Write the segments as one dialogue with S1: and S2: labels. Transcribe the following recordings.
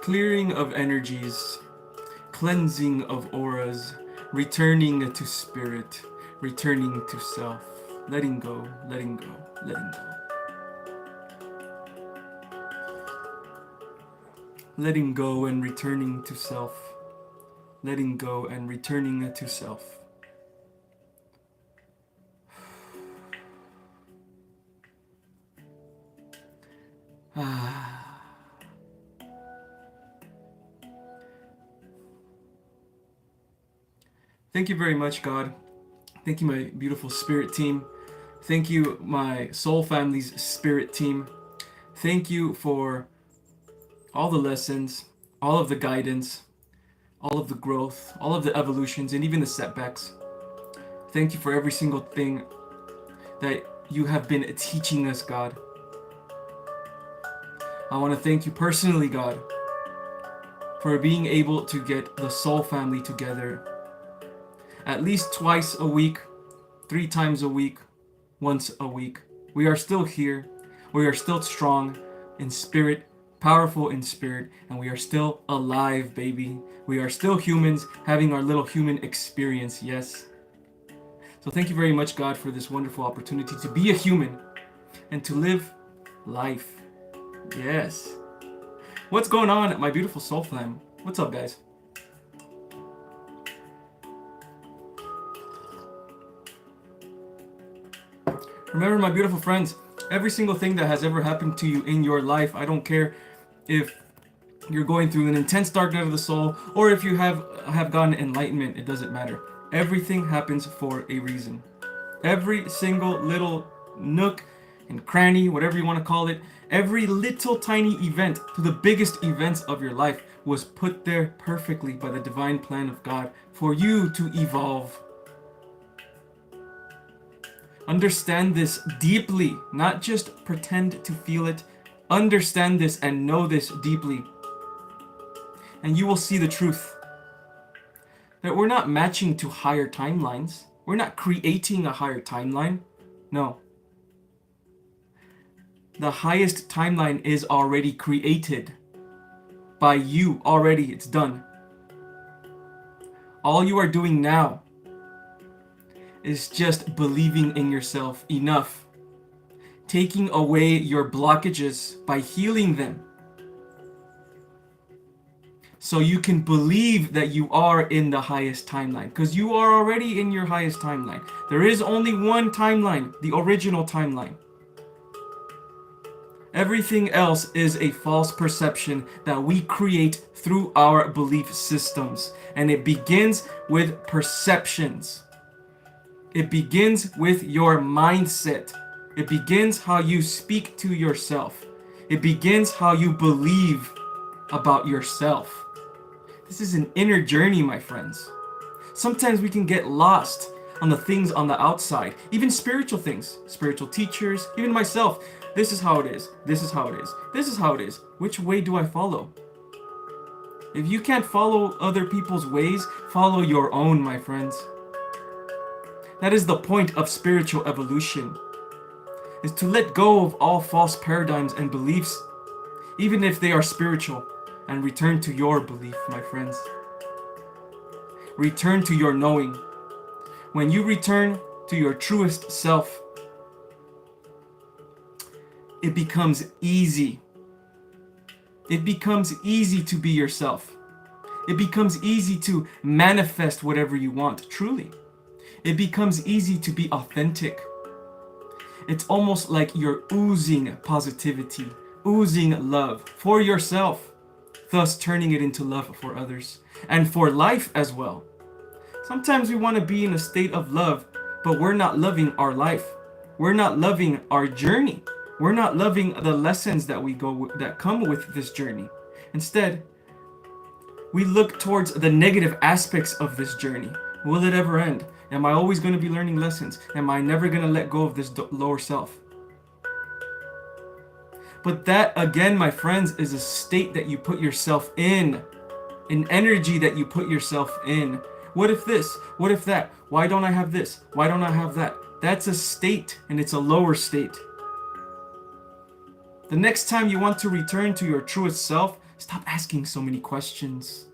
S1: Clearing of energies, cleansing of auras, returning to spirit, returning to self, letting go, letting go, letting go. Letting go and returning to self, letting go and returning to self. Thank you very much, God. Thank you, my beautiful spirit team. Thank you, my soul family's spirit team. Thank you for all the lessons, all of the guidance, all of the growth, all of the evolutions, and even the setbacks. Thank you for every single thing that you have been teaching us, God. I want to thank you personally, God, for being able to get the soul family together at least twice a week, 3 times a week, once a week. We are still here. We are still strong in spirit, powerful in spirit, and we are still alive, baby. We are still humans having our little human experience, yes. So thank you very much, God, for this wonderful opportunity to be a human and to live life. Yes. What's going on, my beautiful soul fam? What's up, guys? Remember, my beautiful friends, every single thing that has ever happened to you in your life, I don't care if you're going through an intense dark night of the soul or if you have gotten enlightenment, it doesn't matter. Everything happens for a reason. Every single little nook and cranny, whatever you want to call it, every little tiny event to the biggest events of your life was put there perfectly by the divine plan of God for you to evolve. Understand this deeply, not just pretend to feel it. Understand this and know this deeply. And you will see the truth. That we're not matching to higher timelines. We're not creating a higher timeline. No. The highest timeline is already created by you already. It's done. All you are doing now is just believing in yourself enough. Taking away your blockages by healing them. So you can believe that you are in the highest timeline. Because you are already in your highest timeline. There is only one timeline, the original timeline. Everything else is a false perception that we create through our belief systems. And it begins with perceptions. It begins with your mindset. It begins how you speak to yourself. It begins how you believe about yourself. This is an inner journey, my friends. Sometimes we can get lost on the things on the outside, even spiritual things, spiritual teachers, even myself. This is how it is. This is how it is. This is how it is. Which way do I follow? If you can't follow other people's ways, follow your own, my friends. That is the point of spiritual evolution, is to let go of all false paradigms and beliefs, even if they are spiritual, and return to your belief, my friends. Return to your knowing. When you return to your truest self, it becomes easy. It becomes easy to be yourself. It becomes easy to manifest whatever you want, truly. It becomes easy to be authentic. It's almost like you're oozing positivity, oozing love for yourself, thus turning it into love for others and for life as well. Sometimes we want to be in a state of love, but we're not loving our life. We're not loving our journey. We're not loving the lessons that come with this journey. Instead, we look towards the negative aspects of this journey. Will it ever end? Am I always going to be learning lessons? Am I never going to let go of this lower self? But that, again, my friends, is a state that you put yourself in. An energy that you put yourself in. What if this? What if that? Why don't I have this? Why don't I have that? That's a state, and it's a lower state. The next time you want to return to your truest self, stop asking so many questions.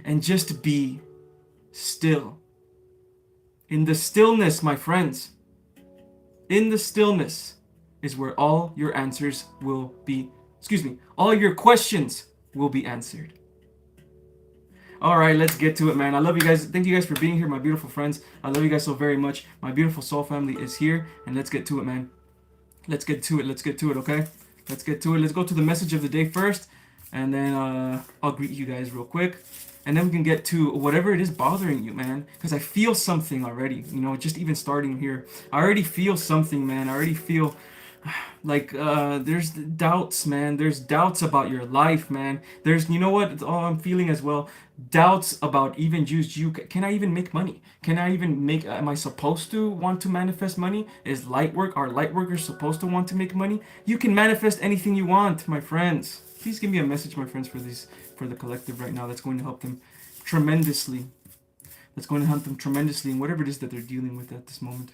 S1: And just be still. In the stillness, my friends, in the stillness is where all your answers will be, all your questions will be answered. All right, let's get to it, man. I love you guys. Thank you guys for being here, my beautiful friends. I love you guys so very much. My beautiful soul family is here, and let's get to it, man. Let's get to it. Let's get to it, okay? Let's get to it. Let's go to the message of the day first, and then I'll greet you guys real quick. And then we can get to whatever it is bothering you, man. Because I feel something already, you know, just even starting here. I already feel something, man. I already feel like there's doubts, man. There's doubts about your life, man. There's, you know what? It's all I'm feeling as well. Doubts about even just you. Can I even make money? Can I even make, am I supposed to want to manifest money? Is are light workers supposed to want to make money? You can manifest anything you want, my friends. Please give me a message, my friends, for the collective right now. That's going to help them tremendously. That's going to help them tremendously in whatever it is that they're dealing with at this moment.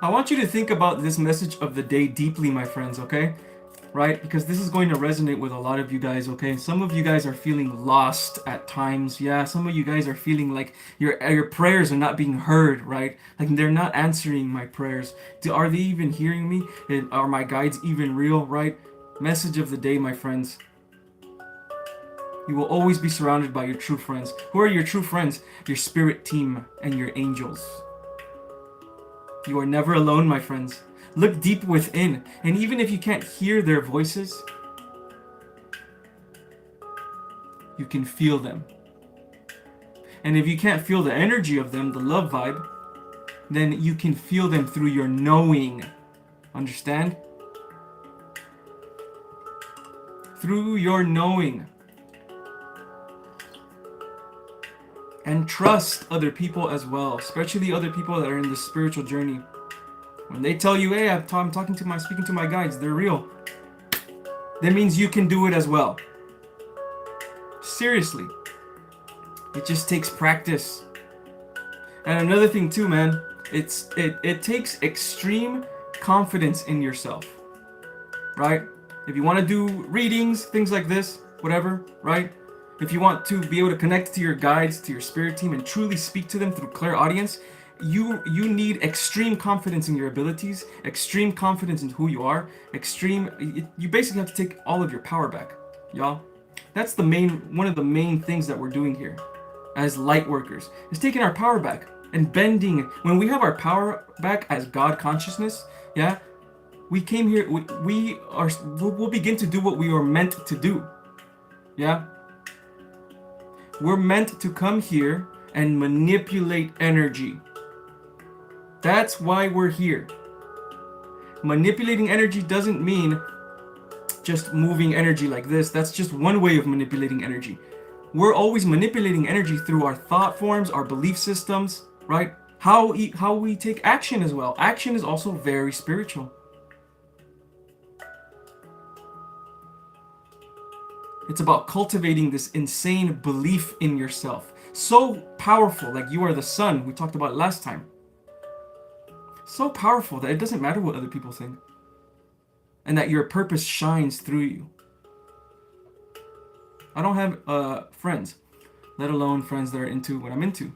S1: I want you to think about this message of the day deeply, my friends, okay? Right? Because this is going to resonate with a lot of you guys, okay? Some of you guys are feeling lost at times. Yeah, some of you guys are feeling like your prayers are not being heard, right? Like they're not answering my prayers. Are they even hearing me? Are my guides even real, right? Message of the day, my friends. You will always be surrounded by your true friends. Who are your true friends? Your spirit team and your angels. You are never alone, my friends. Look deep within, and even if you can't hear their voices, you can feel them. And if you can't feel the energy of them, the love vibe, then you can feel them through your knowing. Understand? Through your knowing. And trust other people as well, especially other people that are in the spiritual journey. When they tell you, hey, I'm speaking to my guides, they're real. That means you can do it as well. Seriously. It just takes practice. And another thing too, man, it takes extreme confidence in yourself. Right? If you want to do readings, things like this, whatever, right? If you want to be able to connect to your guides, to your spirit team, and truly speak to them through clairaudience, you need extreme confidence in your abilities, extreme confidence in who you are, you basically have to take all of your power back, y'all. That's one of the main things that we're doing here as light workers, is taking our power back and bending. When we have our power back as God consciousness, yeah, we came here, we'll begin to do what we were meant to do, yeah. We're meant to come here and manipulate energy. That's why we're here. Manipulating energy doesn't mean just moving energy like this. That's just one way of manipulating energy. We're always manipulating energy through our thought forms, our belief systems, right? How we take action as well. Action is also very spiritual. It's about cultivating this insane belief in yourself. So powerful, like you are the sun, we talked about last time. So powerful that it doesn't matter what other people think. And that your purpose shines through you. I don't have friends, let alone friends that are into what I'm into.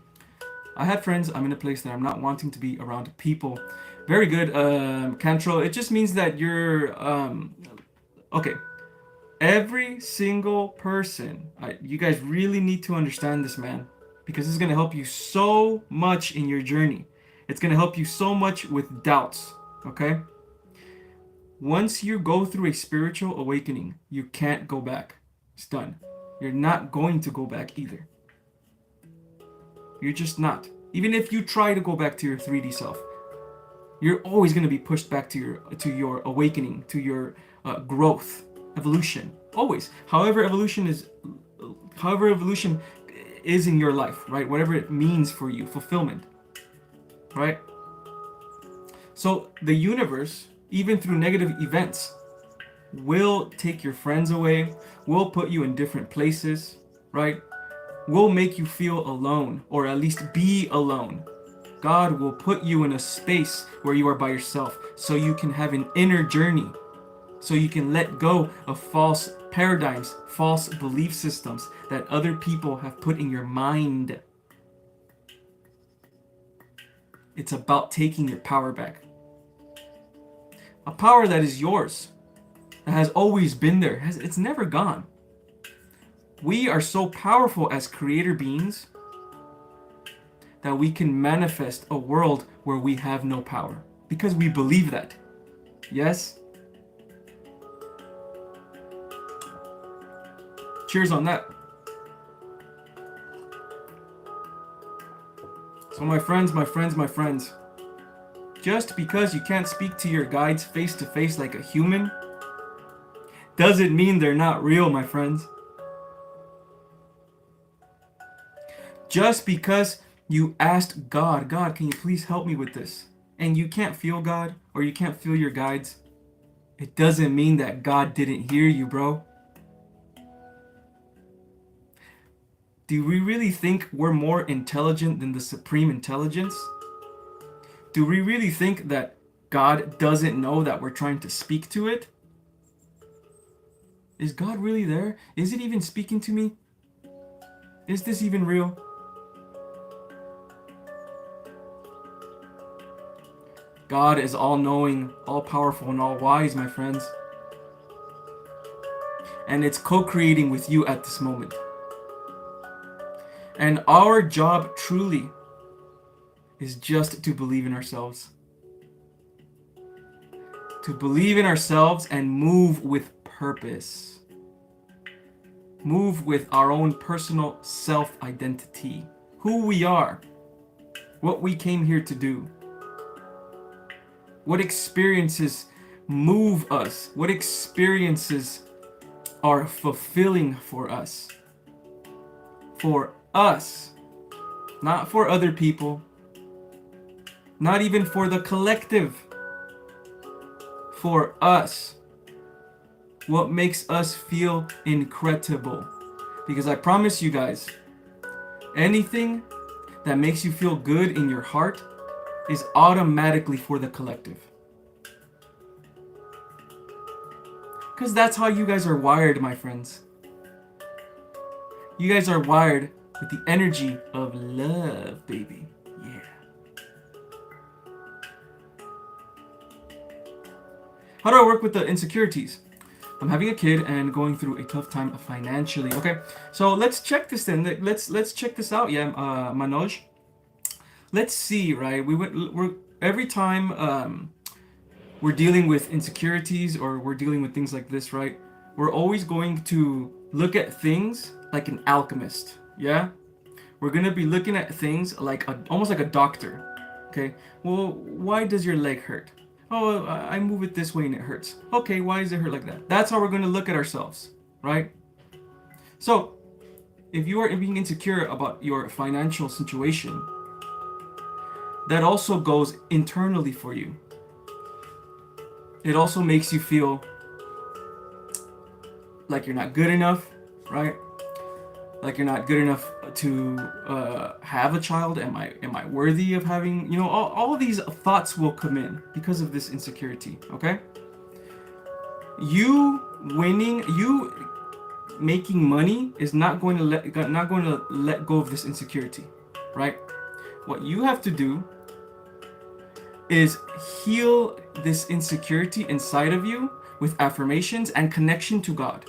S1: I have friends, I'm in a place that I'm not wanting to be around people. Very good, Cantrell. It just means that you're, okay. Every single person, you guys really need to understand this, man, because this is going to help you so much in your journey. It's going to help you so much with doubts, okay? Once you go through a spiritual awakening, you can't go back. It's done. You're not going to go back either. You're just not. Even if you try to go back to your 3D self, you're always going to be pushed back to your awakening, to your growth evolution. Always. However evolution is in your life, right? Whatever it means for you, fulfillment, right? So the universe, even through negative events, will take your friends away, will put you in different places, right? Will make you feel alone, or at least be alone. God will put you in a space where you are by yourself, so you can have an inner journey, so you can let go of false paradigms, false belief systems that other people have put in your mind. It's about taking your power back. A power that is yours, that has always been there, it's never gone. We are so powerful as creator beings that we can manifest a world where we have no power, because we believe that. Yes? Cheers on that. So my friends, just because you can't speak to your guides face to face like a human doesn't mean they're not real, my friends. Just because you asked God, God, can you please help me with this? And you can't feel God, or you can't feel your guides, it doesn't mean that God didn't hear you, bro. Do we really think we're more intelligent than the supreme intelligence? Do we really think that God doesn't know that we're trying to speak to it? Is God really there? Is it even speaking to me? Is this even real? God is all-knowing, all-powerful, and all-wise, my friends. And it's co-creating with you at this moment. And our job truly is just to believe in ourselves. To believe in ourselves and move with purpose. Move with our own personal self-identity. Who we are. What we came here to do. What experiences move us? What experiences are fulfilling for us? For us. Not for other people. Not even for the collective. For us. What makes us feel incredible. Because I promise you guys, anything that makes you feel good in your heart is automatically for the collective. Because that's how you guys are wired, my friends. You guys are wired with the energy of love, baby. Yeah. How do I work with the insecurities? I'm having a kid and going through a tough time financially. Okay, so let's check this then. Let's check this out. Yeah, Manoj. Let's see, right? We're every time we're dealing with insecurities or we're dealing with things like this, right? We're always going to look at things like an alchemist. Yeah, we're gonna be looking at things like almost like a doctor. Okay, well, why does your leg hurt? Oh, I move it this way and it hurts. Okay, why does it hurt like that? That's how we're going to look at ourselves, right? So, if you are being insecure about your financial situation, that also goes internally for you. It also makes you feel like you're not good enough, right? Like you're not good enough to have a child. Am I worthy of having, all of these thoughts will come in because of this insecurity. Okay, you making money is not going to let go of this insecurity, right? What you have to do is heal this insecurity inside of you with affirmations and connection to God.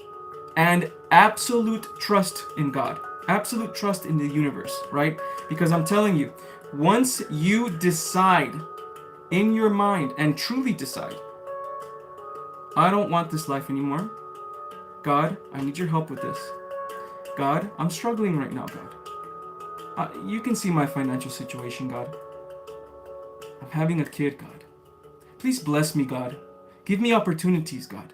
S1: And absolute trust in God. Absolute trust in the universe, right? Because I'm telling you, once you decide in your mind and truly decide, I don't want this life anymore. God, I need your help with this. God, I'm struggling right now, God. You can see my financial situation, God. I'm having a kid, God. Please bless me, God. Give me opportunities, God.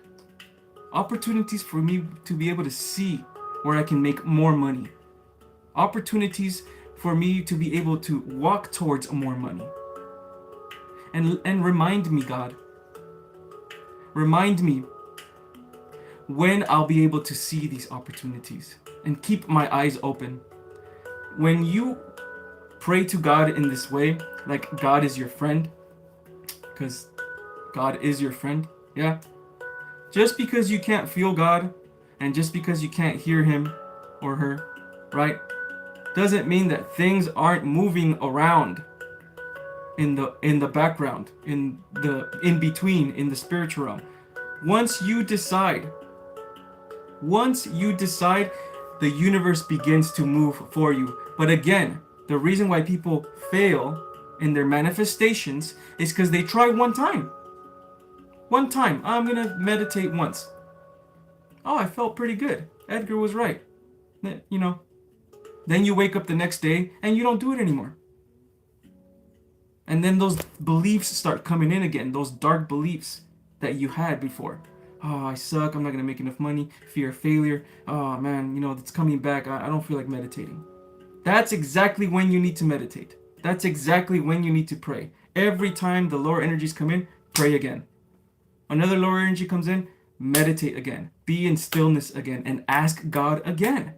S1: Opportunities for me to be able to see where I can make more money. Opportunities for me to be able to walk towards more money. And remind me, God. Remind me when I'll be able to see these opportunities and keep my eyes open. When you pray to God in this way, like God is your friend, because God is your friend, yeah? Just because you can't feel God and just because you can't hear him or her, right? Doesn't mean that things aren't moving around in the background, in between, in the spiritual realm. Once you decide, the universe begins to move for you. But again, the reason why people fail in their manifestations is because they try one time. One time, I'm gonna meditate once. Oh, I felt pretty good. Edgar was right. You know, then you wake up the next day and you don't do it anymore. And then those beliefs start coming in again, those dark beliefs that you had before. Oh, I suck, I'm not gonna make enough money, fear of failure. Oh man, it's coming back, I don't feel like meditating. That's exactly when you need to meditate. That's exactly when you need to pray. Every time the lower energies come in, pray again. Another lower energy comes in, meditate again. Be in stillness again and ask God again.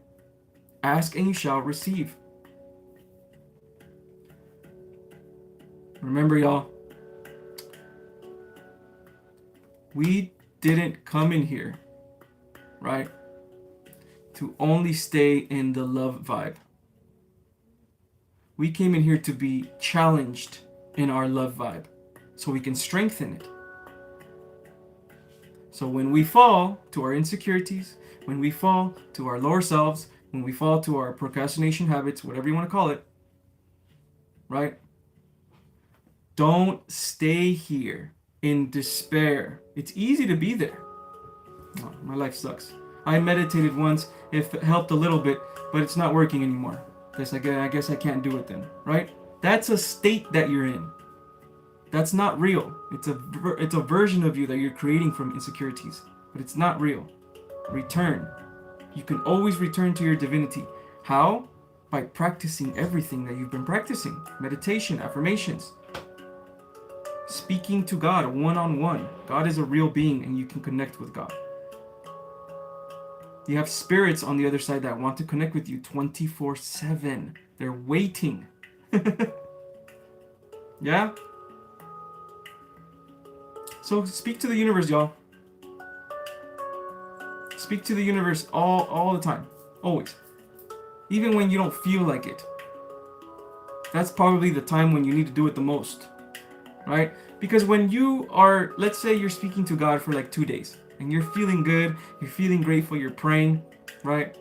S1: Ask and you shall receive. Remember, y'all, we didn't come in here, right, to only stay in the love vibe. We came in here to be challenged in our love vibe so we can strengthen it. So when we fall to our insecurities, when we fall to our lower selves, when we fall to our procrastination habits, whatever you want to call it, right? Don't stay here in despair. It's easy to be there. Oh, my life sucks. I meditated once. It helped a little bit, but it's not working anymore. I guess I can't do it then, right? That's a state that you're in. That's not real. It's a version of you that you're creating from insecurities, but it's not real. Return. You can always return to your divinity. How? By practicing everything that you've been practicing. Meditation, affirmations. Speaking to God one-on-one. God is a real being and you can connect with God. You have spirits on the other side that want to connect with you 24/7. They're waiting. Yeah? So speak to the universe, y'all. Speak to the universe all the time. Always. Even when you don't feel like it. That's probably the time when you need to do it the most. Right? Because when you are, let's say you're speaking to God for like 2 days and you're feeling good, you're feeling grateful, you're praying, right?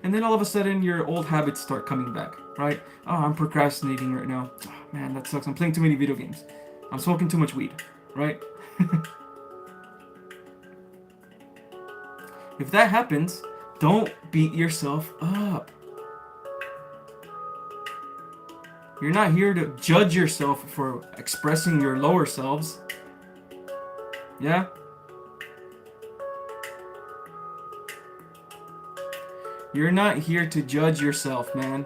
S1: And then all of a sudden your old habits start coming back, right? Oh, I'm procrastinating right now. Oh, man, that sucks. I'm playing too many video games. I'm smoking too much weed, right? If that happens, don't beat yourself up. You're not here to judge yourself for expressing your lower selves. Yeah? You're not here to judge yourself, man.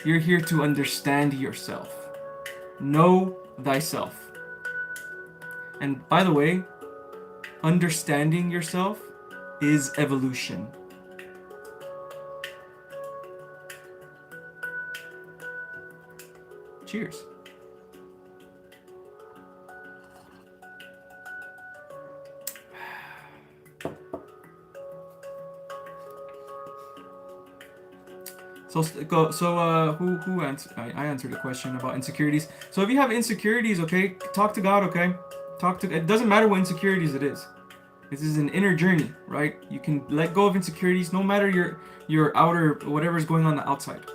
S1: You're here to understand yourself. Know thyself. And by the way, understanding yourself is evolution. Cheers. Who answered? I answered a question about insecurities. So if you have insecurities, okay, talk to God, okay? It doesn't matter what insecurities it is. This is an inner journey, right? You can let go of insecurities no matter your outer, whatever's going on the outside.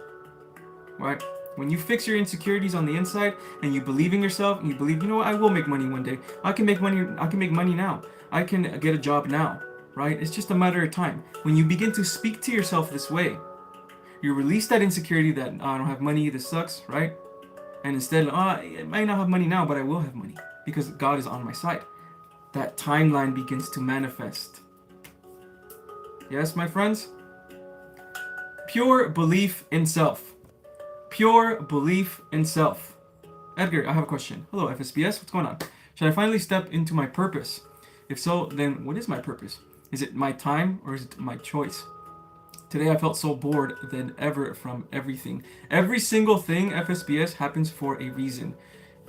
S1: Right? When you fix your insecurities on the inside and you believe in yourself and you believe, you know what, I will make money one day. I can make money now. I can get a job now, right? It's just a matter of time. When you begin to speak to yourself this way, you release that insecurity that, oh, I don't have money, this sucks, right? And instead, I might not have money now, but I will have money because God is on my side. That timeline begins to manifest. Yes, my friends? Pure belief in self. Pure belief in self. Edgar, I have a question. Hello, FSBS. What's going on? Should I finally step into my purpose? If so, then what is my purpose? Is it my time or is it my choice? Today I felt so bored than ever from everything. Every single thing, FSBS, happens for a reason.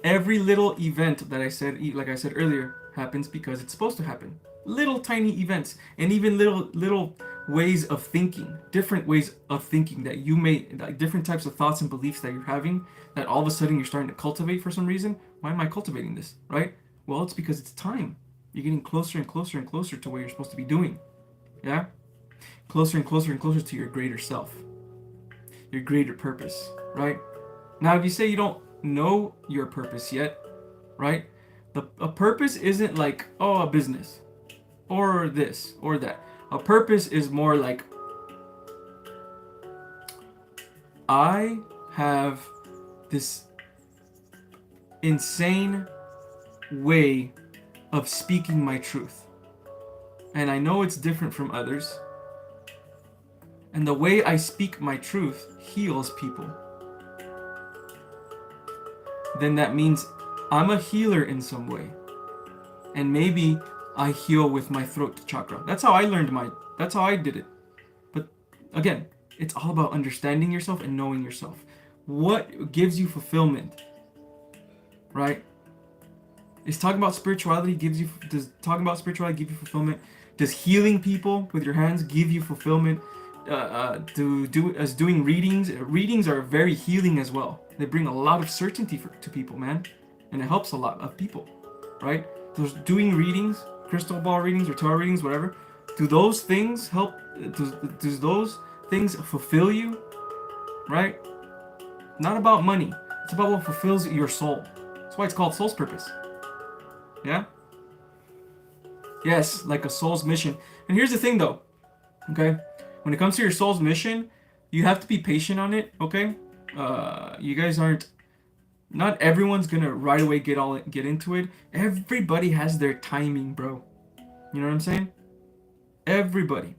S1: Every little event that I said, like I said earlier, happens because it's supposed to happen. Little tiny events, and even little ways of thinking, different ways of thinking that you may, like different types of thoughts and beliefs that you're having, that all of a sudden you're starting to cultivate for some reason. Why am I cultivating this, right? Well, it's because it's time. You're getting closer and closer and closer to what you're supposed to be doing. Yeah? Closer and closer and closer to your greater self, your greater purpose, right? Now, if you say you don't know your purpose yet, right? A purpose isn't like, oh, a business or this or that. A purpose is more like, I have this insane way of speaking my truth. And I know it's different from others. And the way I speak my truth heals people. Then that means I'm a healer in some way. And maybe I heal with my throat chakra. That's how I did it. But again, it's all about understanding yourself and knowing yourself. What gives you fulfillment? Right? Does talking about spirituality give you fulfillment? Does healing people with your hands give you fulfillment? Doing readings are very healing as well. They bring a lot of certainty to people, man, and it helps a lot of people, right? Those doing readings, crystal ball readings or tarot readings, whatever. Do those things help? Does those things fulfill you? Right? Not about money. It's about what fulfills your soul. That's why it's called soul's purpose. Yeah? Yes, like a soul's mission. And here's the thing though, okay? When it comes to your soul's mission, you have to be patient on it, okay? You guys aren't, not everyone's gonna right away get into it. Everybody has their timing, bro. You know what I'm saying? Everybody.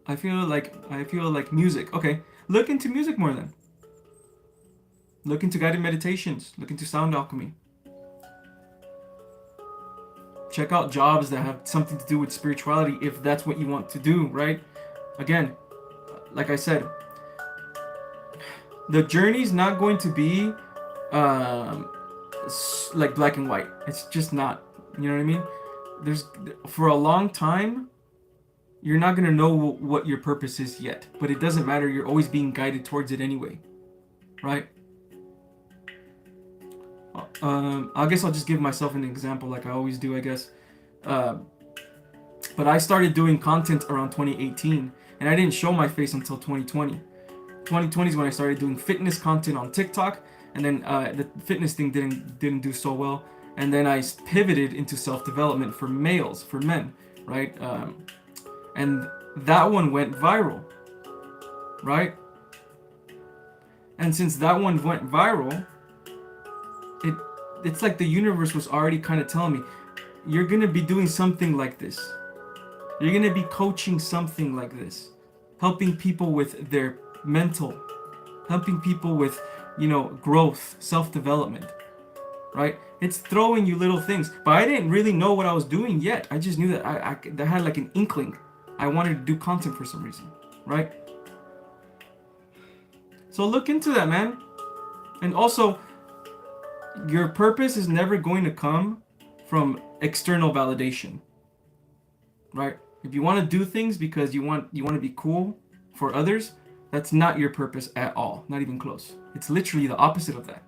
S1: I feel like music. Okay, look into music more then. Look into guided meditations. Look into sound alchemy. Check out jobs that have something to do with spirituality if that's what you want to do, right? Again, like I said, the journey's not going to be like black and white. It's just not. You know what I mean? For a long time, you're not going to know what your purpose is yet. But it doesn't matter. You're always being guided towards it anyway. Right? I guess I'll just give myself an example like I always do, I guess. But I started doing content around 2018. And I didn't show my face until 2020. 2020 is when I started doing fitness content on TikTok. And then the fitness thing didn't do so well. And then I pivoted into self-development for males, for men, right? And that one went viral, right? And since that one went viral, it's like the universe was already kind of telling me, you're gonna be doing something like this. You're gonna be coaching something like this, helping people with their mental, helping people with, growth, self-development, right? It's throwing you little things, but I didn't really know what I was doing yet. I just knew that I had like an inkling. I wanted to do content for some reason, right? So look into that, man. And also, your purpose is never going to come from external validation, right? If you want to do things because you want to be cool for others, that's not your purpose at all. Not even close. It's literally the opposite of that.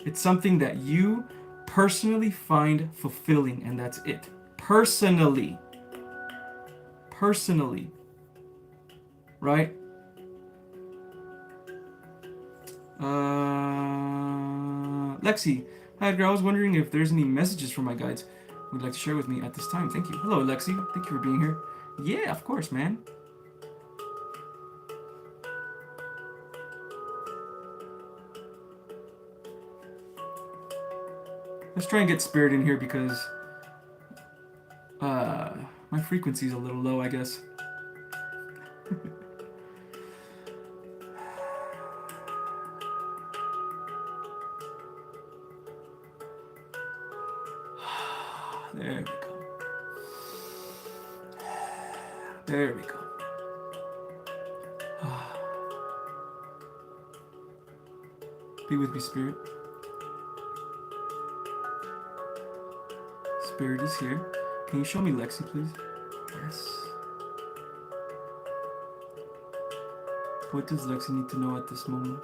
S1: It's something that you personally find fulfilling, and that's it. Personally, right? Lexi, hi Edgar, I was wondering if there's any messages from my guides you'd like to share with me at this time. Thank you. Hello Lexi, thank you for being here. Yeah, of course, man. Let's try and get spirit in here because my frequency is a little low, I guess. There we go. There we go. Be with me, Spirit. Spirit is here. Can you show me Lexi, please? Yes. What does Lexi need to know at this moment?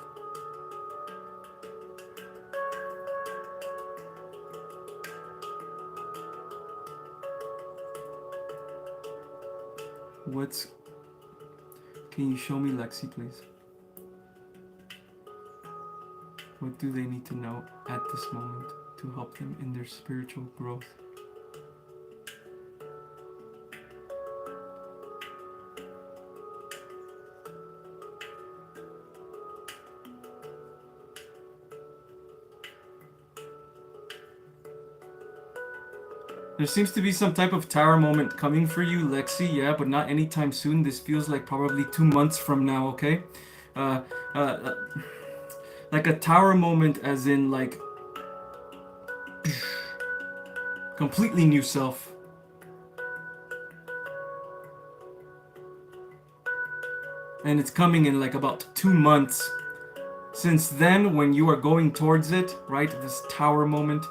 S1: Can you show me Lexi, please? What do they need to know at this moment to help them in their spiritual growth? There seems to be some type of tower moment coming for you, Lexi, yeah, but not anytime soon. This feels like probably 2 months from now, okay? Like a tower moment as in like completely new self. And it's coming in like about 2 months. Since then, when you are going towards it, right, this tower moment,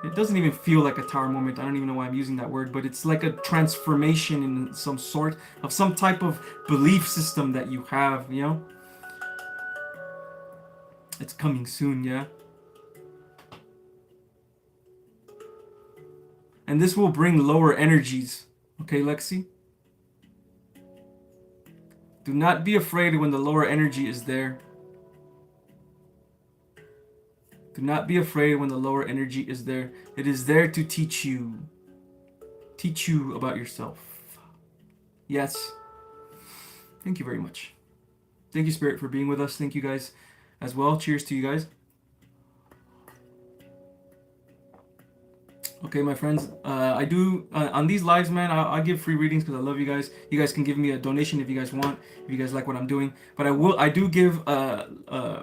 S1: it doesn't even feel like a tower moment. I don't even know why I'm using that word, but it's like a transformation in some sort of some type of belief system that you have, you know? It's coming soon, yeah? And this will bring lower energies, okay, Lexi? Do not be afraid when the lower energy is there. Do not be afraid when the lower energy is there. It is there to teach you about yourself. Yes. Thank you very much. Thank you, Spirit, for being with us. Thank you guys as well. Cheers to you guys. Okay, my friends, I do on these lives, man. I give free readings because I love you guys. You guys can give me a donation if you guys want, if you guys like what I'm doing. But I do give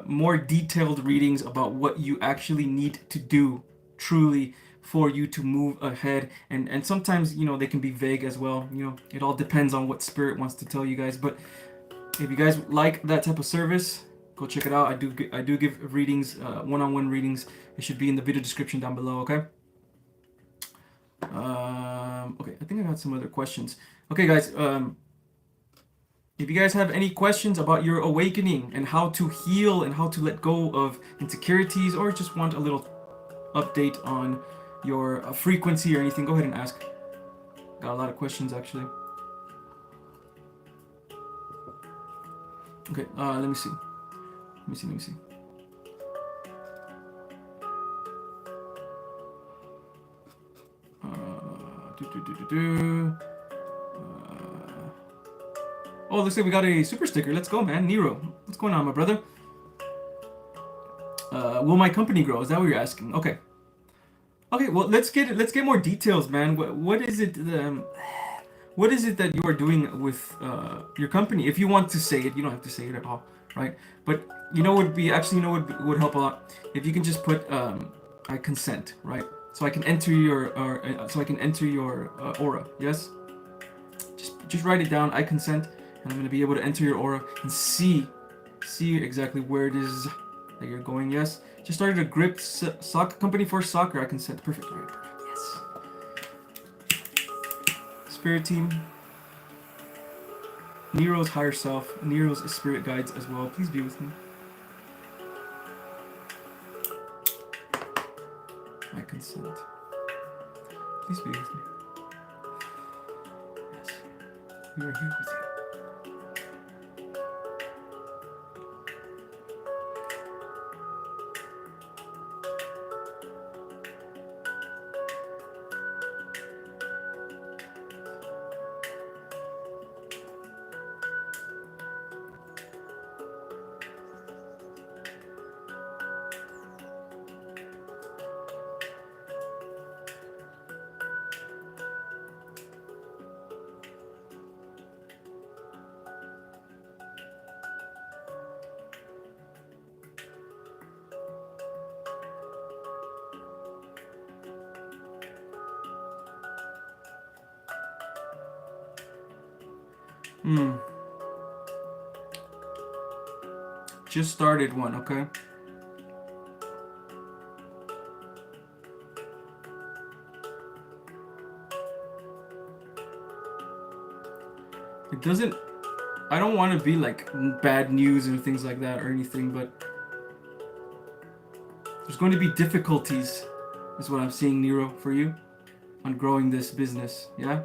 S1: more detailed readings about what you actually need to do, truly, for you to move ahead. And sometimes, you know, they can be vague as well. You know, it all depends on what Spirit wants to tell you guys. But if you guys like that type of service, go check it out. I do give readings, one-on-one readings. It should be in the video description down below. Okay. Okay, I think I got some other questions. Okay, guys, if you guys have any questions about your awakening and how to heal and how to let go of insecurities, or just want a little update on your frequency or anything, go ahead and ask. Got a lot of questions, actually. Okay, let me see. Let me see. Oh, looks like we got a super sticker. Let's go, man. Nero, what's going on, my brother? Will my company grow? Is that what you're asking? Okay. Okay. Well, let's get more details, man. What is it? What is it that you are doing with your company? If you want to say it, you don't have to say it at all, right? But you know what would help a lot if you can just put I consent, right? So I can enter your aura. Yes. Just write it down. I consent, and I'm gonna be able to enter your aura and see exactly where it is that you're going. Yes. Just started a grip soccer company for soccer. I consent. Perfect. Right. Perfect. Yes. Spirit team. Nero's higher self. Nero's spirit guides as well. Please be with me. I consent. Please be with me. Yes. We are here with you. Just started one, okay? It doesn't... I don't want to be like bad news and things like that or anything, but there's going to be difficulties, is what I'm seeing, Nero, for you on growing this business, yeah?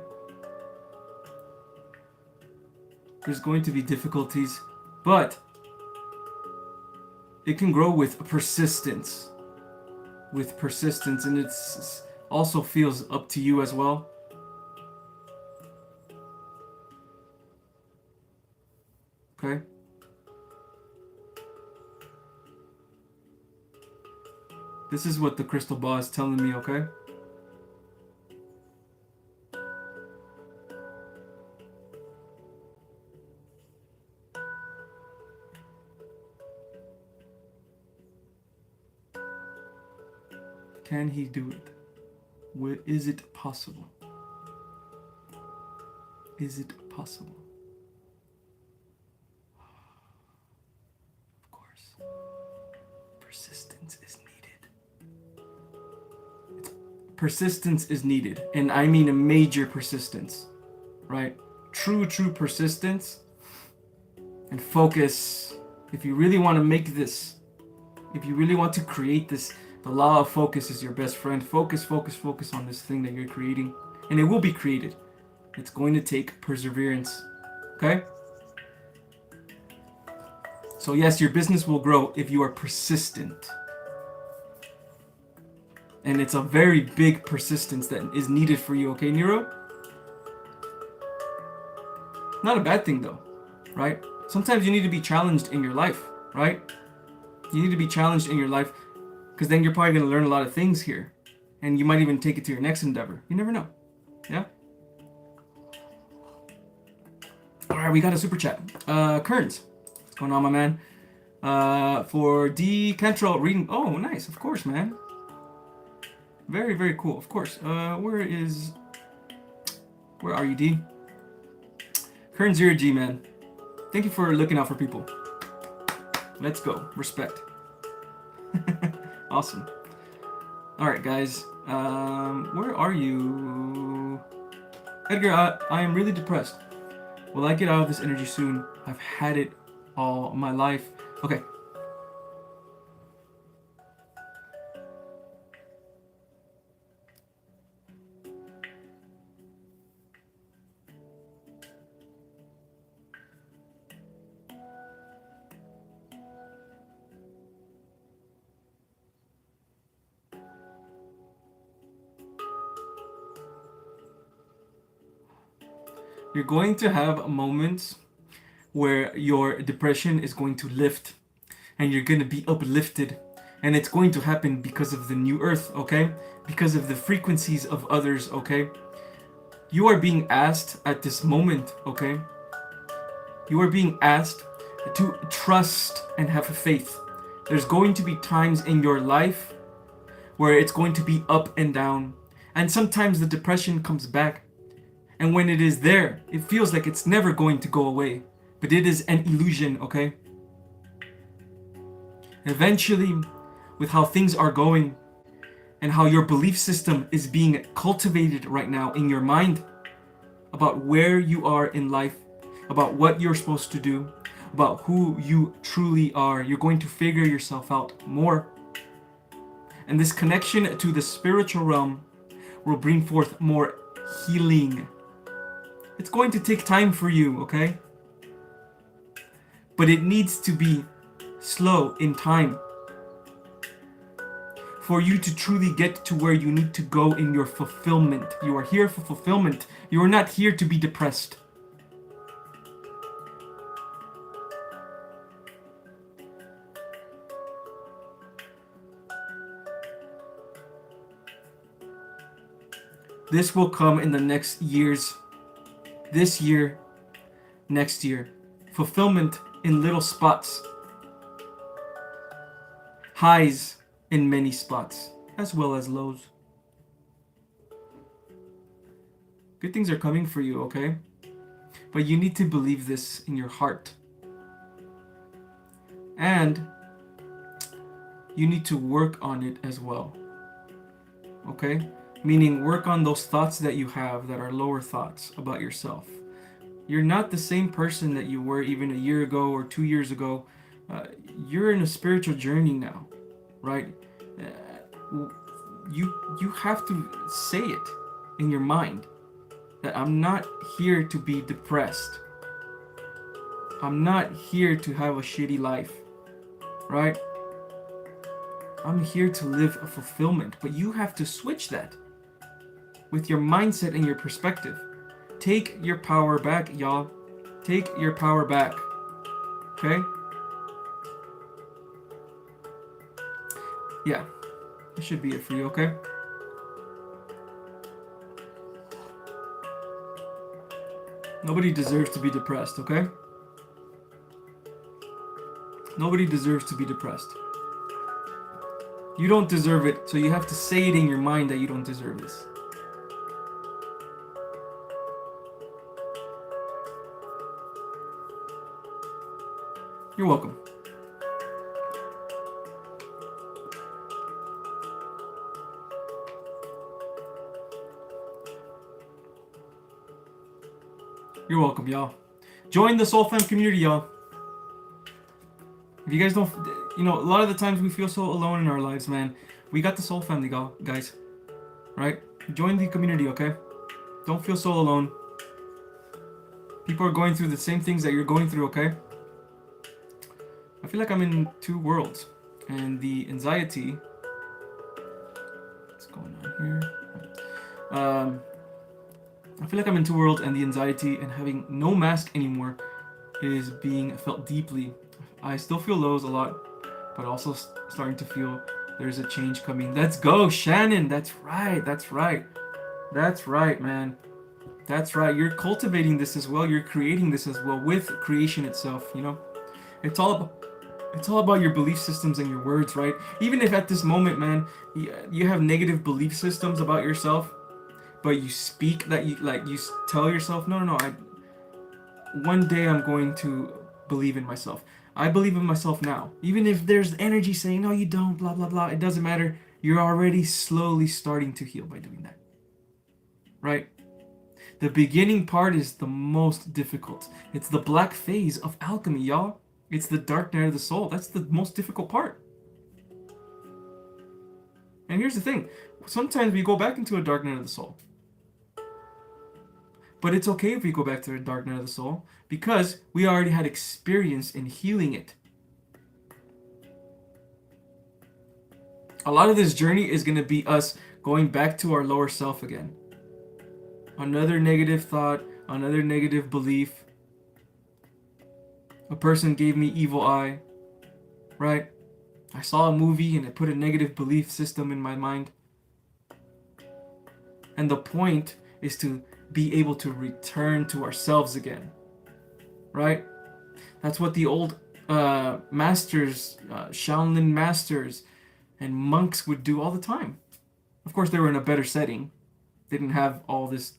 S1: There's going to be difficulties, but it can grow with persistence. With persistence, and it's also feels up to you as well. Okay? This is what the crystal ball is telling me, okay? Can he do it? Is it possible? Is it possible? Of course. Persistence is needed. Persistence is needed. And I mean a major persistence. Right? True persistence. And focus. If you really want to make this, if you really want to create this, the law of focus is your best friend. Focus on this thing that you're creating. And it will be created. It's going to take perseverance. Okay? So yes, your business will grow if you are persistent. And it's a very big persistence that is needed for you, okay, Nero? Not a bad thing though, right? Sometimes you need to be challenged in your life, right? You need to be challenged in your life, because then you're probably going to learn a lot of things here. And you might even take it to your next endeavor. You never know. Yeah? Alright, we got a super chat. Kearns. What's going on, my man? For D. Cantrell reading. Oh, nice. Of course, man. Very cool. Of course. Where are you, D? Kearns, you're a G, man. Thank you for looking out for people. Let's go. Respect. Awesome. Alright, guys. Where are you? Edgar, I am really depressed. Will I get out of this energy soon? I've had it all my life. Okay. You're going to have moments where your depression is going to lift and you're going to be uplifted, and it's going to happen because of the new earth, okay? Because of the frequencies of others, okay? You are being asked at this moment, okay? You are being asked to trust and have faith. There's going to be times in your life where it's going to be up and down, and sometimes the depression comes back. And when it is there, it feels like it's never going to go away. But it is an illusion, okay? Eventually, with how things are going and how your belief system is being cultivated right now in your mind about where you are in life, about what you're supposed to do, about who you truly are, you're going to figure yourself out more. And this connection to the spiritual realm will bring forth more healing. It's going to take time for you, okay? But it needs to be slow in time for you to truly get to where you need to go in your fulfillment. You are here for fulfillment. You are not here to be depressed. This will come in the next years. This year, next year. Fulfillment in little spots. Highs in many spots, as well as lows. Good things are coming for you, okay? But you need to believe this in your heart. And you need to work on it as well. Okay? Meaning work on those thoughts that you have that are lower thoughts about yourself. You're not the same person that you were even a year ago or 2 years ago. You're in a spiritual journey now, right? You have to say it in your mind that I'm not here to be depressed. I'm not here to have a shitty life, right? I'm here to live a fulfillment, but you have to switch that with your mindset and your perspective. Take your power back, y'all. Take your power back. Okay? Yeah. That should be it for you, okay? Nobody deserves to be depressed, okay? Nobody deserves to be depressed. You don't deserve it, so you have to say it in your mind that you don't deserve this. You're welcome. You're welcome, y'all. Join the Soul Fam community, y'all. If you guys don't, a lot of the times we feel so alone in our lives, man. We got the Soul Family, guys. Right? Join the community, okay? Don't feel so alone. People are going through the same things that you're going through, okay? I feel like I'm in two worlds. And the anxiety... What's going on here? I feel like I'm in two worlds, and the anxiety and having no mask anymore is being felt deeply. I still feel lows a lot, but also starting to feel there's a change coming. Let's go, Shannon. That's right. That's right. That's right, man. That's right. You're cultivating this as well. You're creating this as well with creation itself, It's all about your belief systems and your words, right? Even if at this moment, man, you have negative belief systems about yourself, but you speak that you tell yourself, no, one day I'm going to believe in myself. I believe in myself now. Even if there's energy saying, no, you don't, blah, blah, blah, it doesn't matter. You're already slowly starting to heal by doing that. Right? The beginning part is the most difficult. It's the black phase of alchemy, y'all. It's the dark night of the soul. That's the most difficult part. And here's the thing. Sometimes we go back into a dark night of the soul. But it's okay if we go back to the dark night of the soul because we already had experience in healing it. A lot of this journey is going to be us going back to our lower self again. Another negative thought, another negative belief. A person gave me evil eye, right? I saw a movie and it put a negative belief system in my mind. And the point is to be able to return to ourselves again, right? That's what the old masters, Shaolin masters and monks would do all the time. Of course, they were in a better setting. They didn't have all this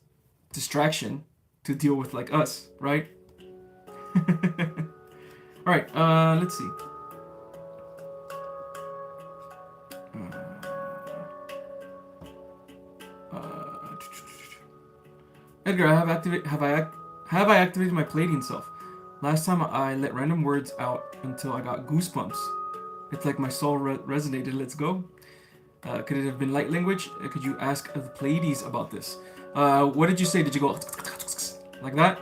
S1: distraction to deal with like us, right? All right, let's see. Edgar, have I activated my Palladian self? Last time I let random words out until I got goosebumps. It's like my soul resonated. Let's go. Could it have been light language? Could you ask the Pleiades about this? What did you say? Did you go like that?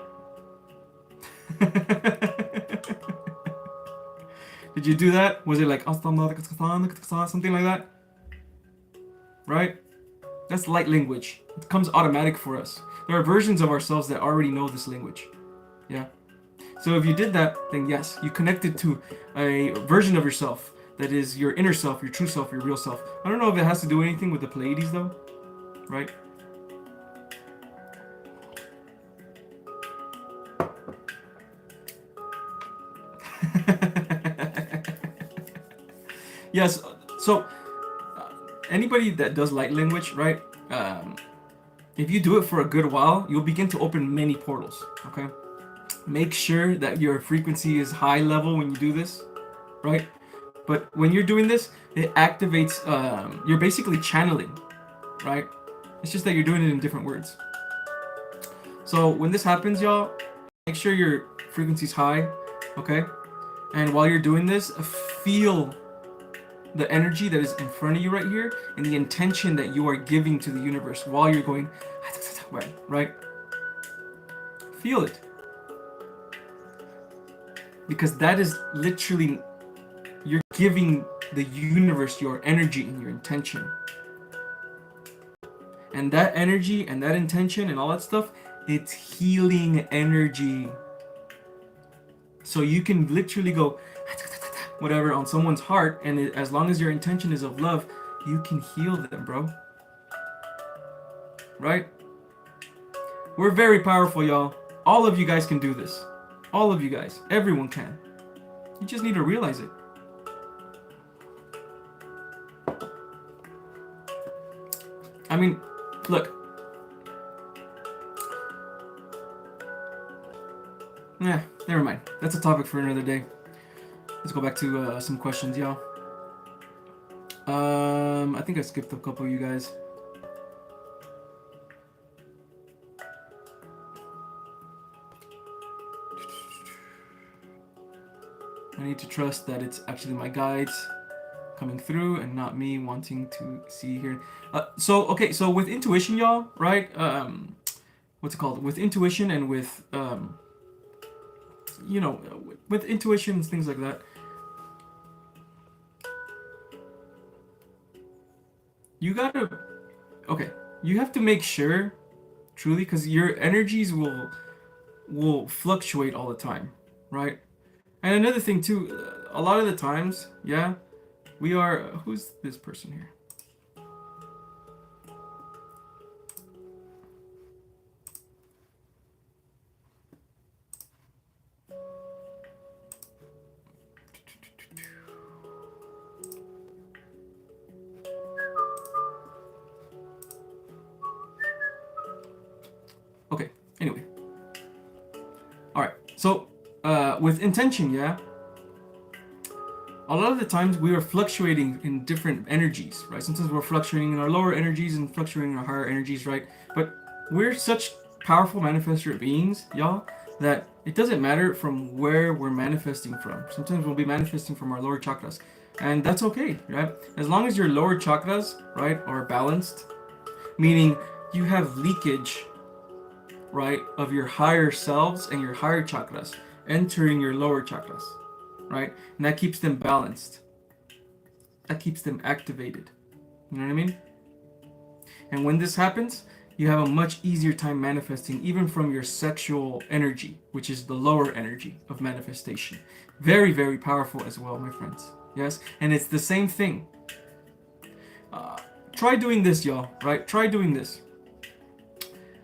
S1: Did you do that? Was it like something like that? Right? That's light language. It comes automatic for us. There are versions of ourselves that already know this language. Yeah. So if you did that, then yes, you connected to a version of yourself that is your inner self, your true self, your real self. I don't know if it has to do anything with the Pleiades though, right? Yes, so anybody that does light language, right? If you do it for a good while, you'll begin to open many portals, okay? make sure that your frequency is high level when you do this, right? But when you're doing this, it activates, you're basically channeling, right? It's just that you're doing it in different words. So when this happens, y'all, make sure your frequency's high, okay? And while you're doing this, feel the energy that is in front of you right here and the intention that you are giving to the universe while you're going, right? Feel it. Because that is literally, you're giving the universe your energy and your intention. And that energy and that intention and all that stuff, it's healing energy. So you can literally go whatever on someone's heart, and as long as your intention is of love, you can heal them, bro. Right? We're very powerful, y'all. All of you guys can do this. All of you guys. Everyone can. You just need to realize it. I mean, look. Yeah, never mind. That's a topic for another day. Let's go back to some questions, y'all. I think I skipped a couple of you guys. I need to trust that it's actually my guides coming through and not me wanting to see here. So with intuition, y'all, right? What's it called? With intuition and with with intuitions, things like that. You have to make sure, truly, because your energies will fluctuate all the time, right? And another thing too, a lot of the times, yeah, we are. Who's this person here? Okay. Anyway. All right. So, with intention, yeah. A lot of the times we are fluctuating in different energies, right? Sometimes we're fluctuating in our lower energies and fluctuating in our higher energies, right? But we're such powerful manifestor beings, y'all, that it doesn't matter from where we're manifesting from. Sometimes we'll be manifesting from our lower chakras, and that's okay, right? As long as your lower chakras, right, are balanced, meaning you have leakage, right, of your higher selves and your higher chakras entering your lower chakras, right? And that keeps them balanced. That keeps them activated. You know what I mean? And when this happens, you have a much easier time manifesting even from your sexual energy, which is the lower energy of manifestation. Very, very powerful as well, my friends. Yes? And it's the same thing. Try doing this, y'all, right? Try doing this.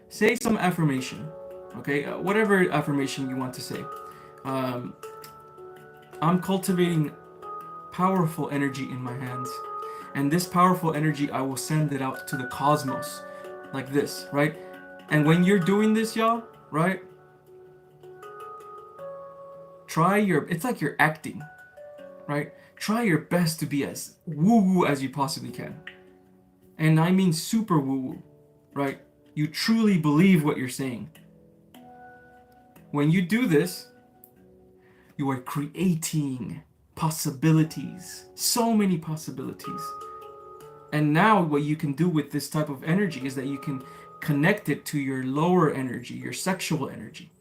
S1: Say some affirmation, okay? Whatever affirmation you want to say. I'm cultivating powerful energy in my hands. And this powerful energy, I will send it out to the cosmos. Like this, right? And when you're doing this, y'all, right? It's like you're acting, right? Try your best to be as woo-woo as you possibly can. And I mean super woo-woo, right? You truly believe what you're saying. When you do this, you are creating possibilities. So many possibilities. And now what you can do with this type of energy is that you can connect it to your lower energy, your sexual energy.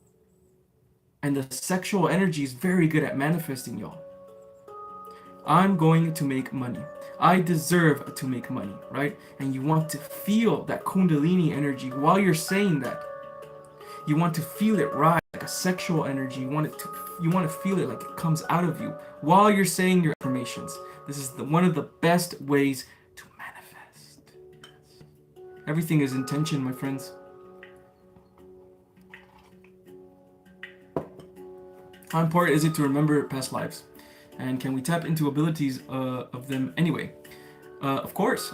S1: And the sexual energy is very good at manifesting, y'all. I'm going to make money. I deserve to make money, right? And you want to feel that Kundalini energy while you're saying that. You want to feel it rise like a sexual energy. You want to feel it like it comes out of you while you're saying your affirmations. This is one of the best ways to manifest. Everything is intention, my friends. How important is it to remember past lives? And can we tap into abilities of them anyway? Of course.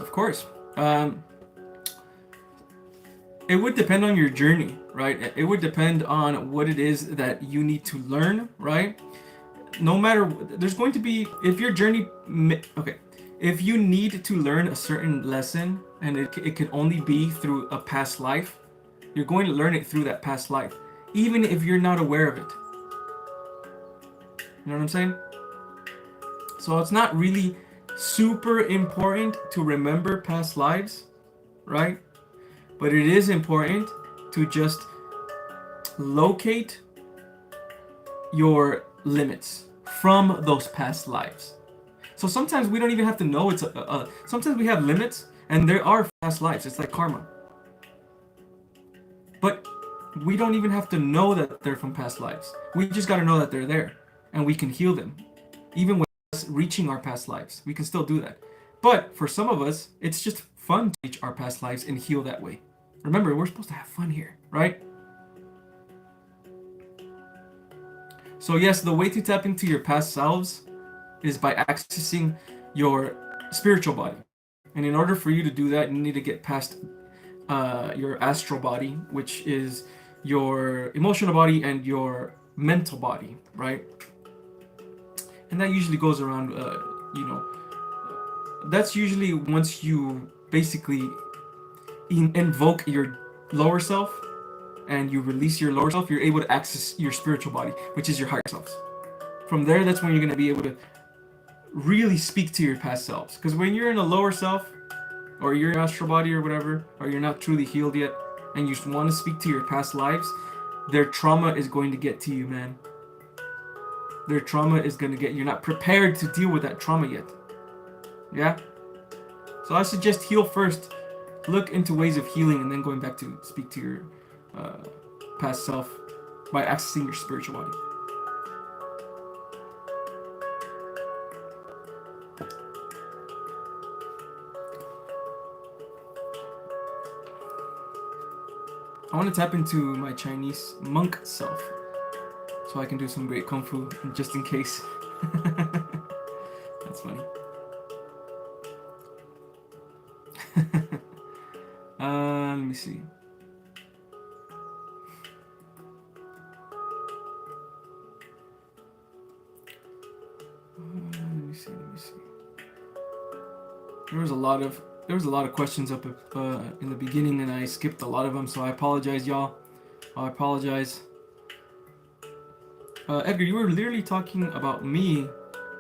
S1: it would depend on your journey, right? It would depend on what it is that you need to learn, right? No matter, there's going to be, if your journey, okay, if you need to learn a certain lesson and it can only be through a past life, you're going to learn it through that past life, even if you're not aware of it. You know what I'm saying? So it's not really super important to remember past lives, right? But it is important to just locate your limits from those past lives. So sometimes we don't even have to know it's sometimes we have limits and there are past lives. It's like karma. But we don't even have to know that they're from past lives. We just got to know that they're there and we can heal them. Even with us reaching our past lives, we can still do that. But for some of us, it's just fun to reach our past lives and heal that way. Remember, we're supposed to have fun here, right? So yes, the way to tap into your past selves is by accessing your spiritual body. And in order for you to do that, you need to get past your astral body, which is your emotional body and your mental body, right? And that usually goes around, that's usually once you basically invoke your lower self and you release your lower self, you're able to access your spiritual body, which is your higher selves. From there, that's when you're going to be able to really speak to your past selves. Because when you're in a lower self, or you're in astral body or whatever, or you're not truly healed yet, and you just want to speak to your past lives, their trauma is going to get to you, man. Their trauma is going to get you. You're not prepared to deal with that trauma yet. Yeah? So I suggest heal first. Look into ways of healing and then going back to speak to your past self by accessing your spiritual body. I want to tap into my Chinese monk self so I can do some great kung fu just in case. That's funny. Let me see. Let me see. There was a lot of questions up in the beginning, and I skipped a lot of them, so I apologize, y'all. I apologize. Edgar, you were literally talking about me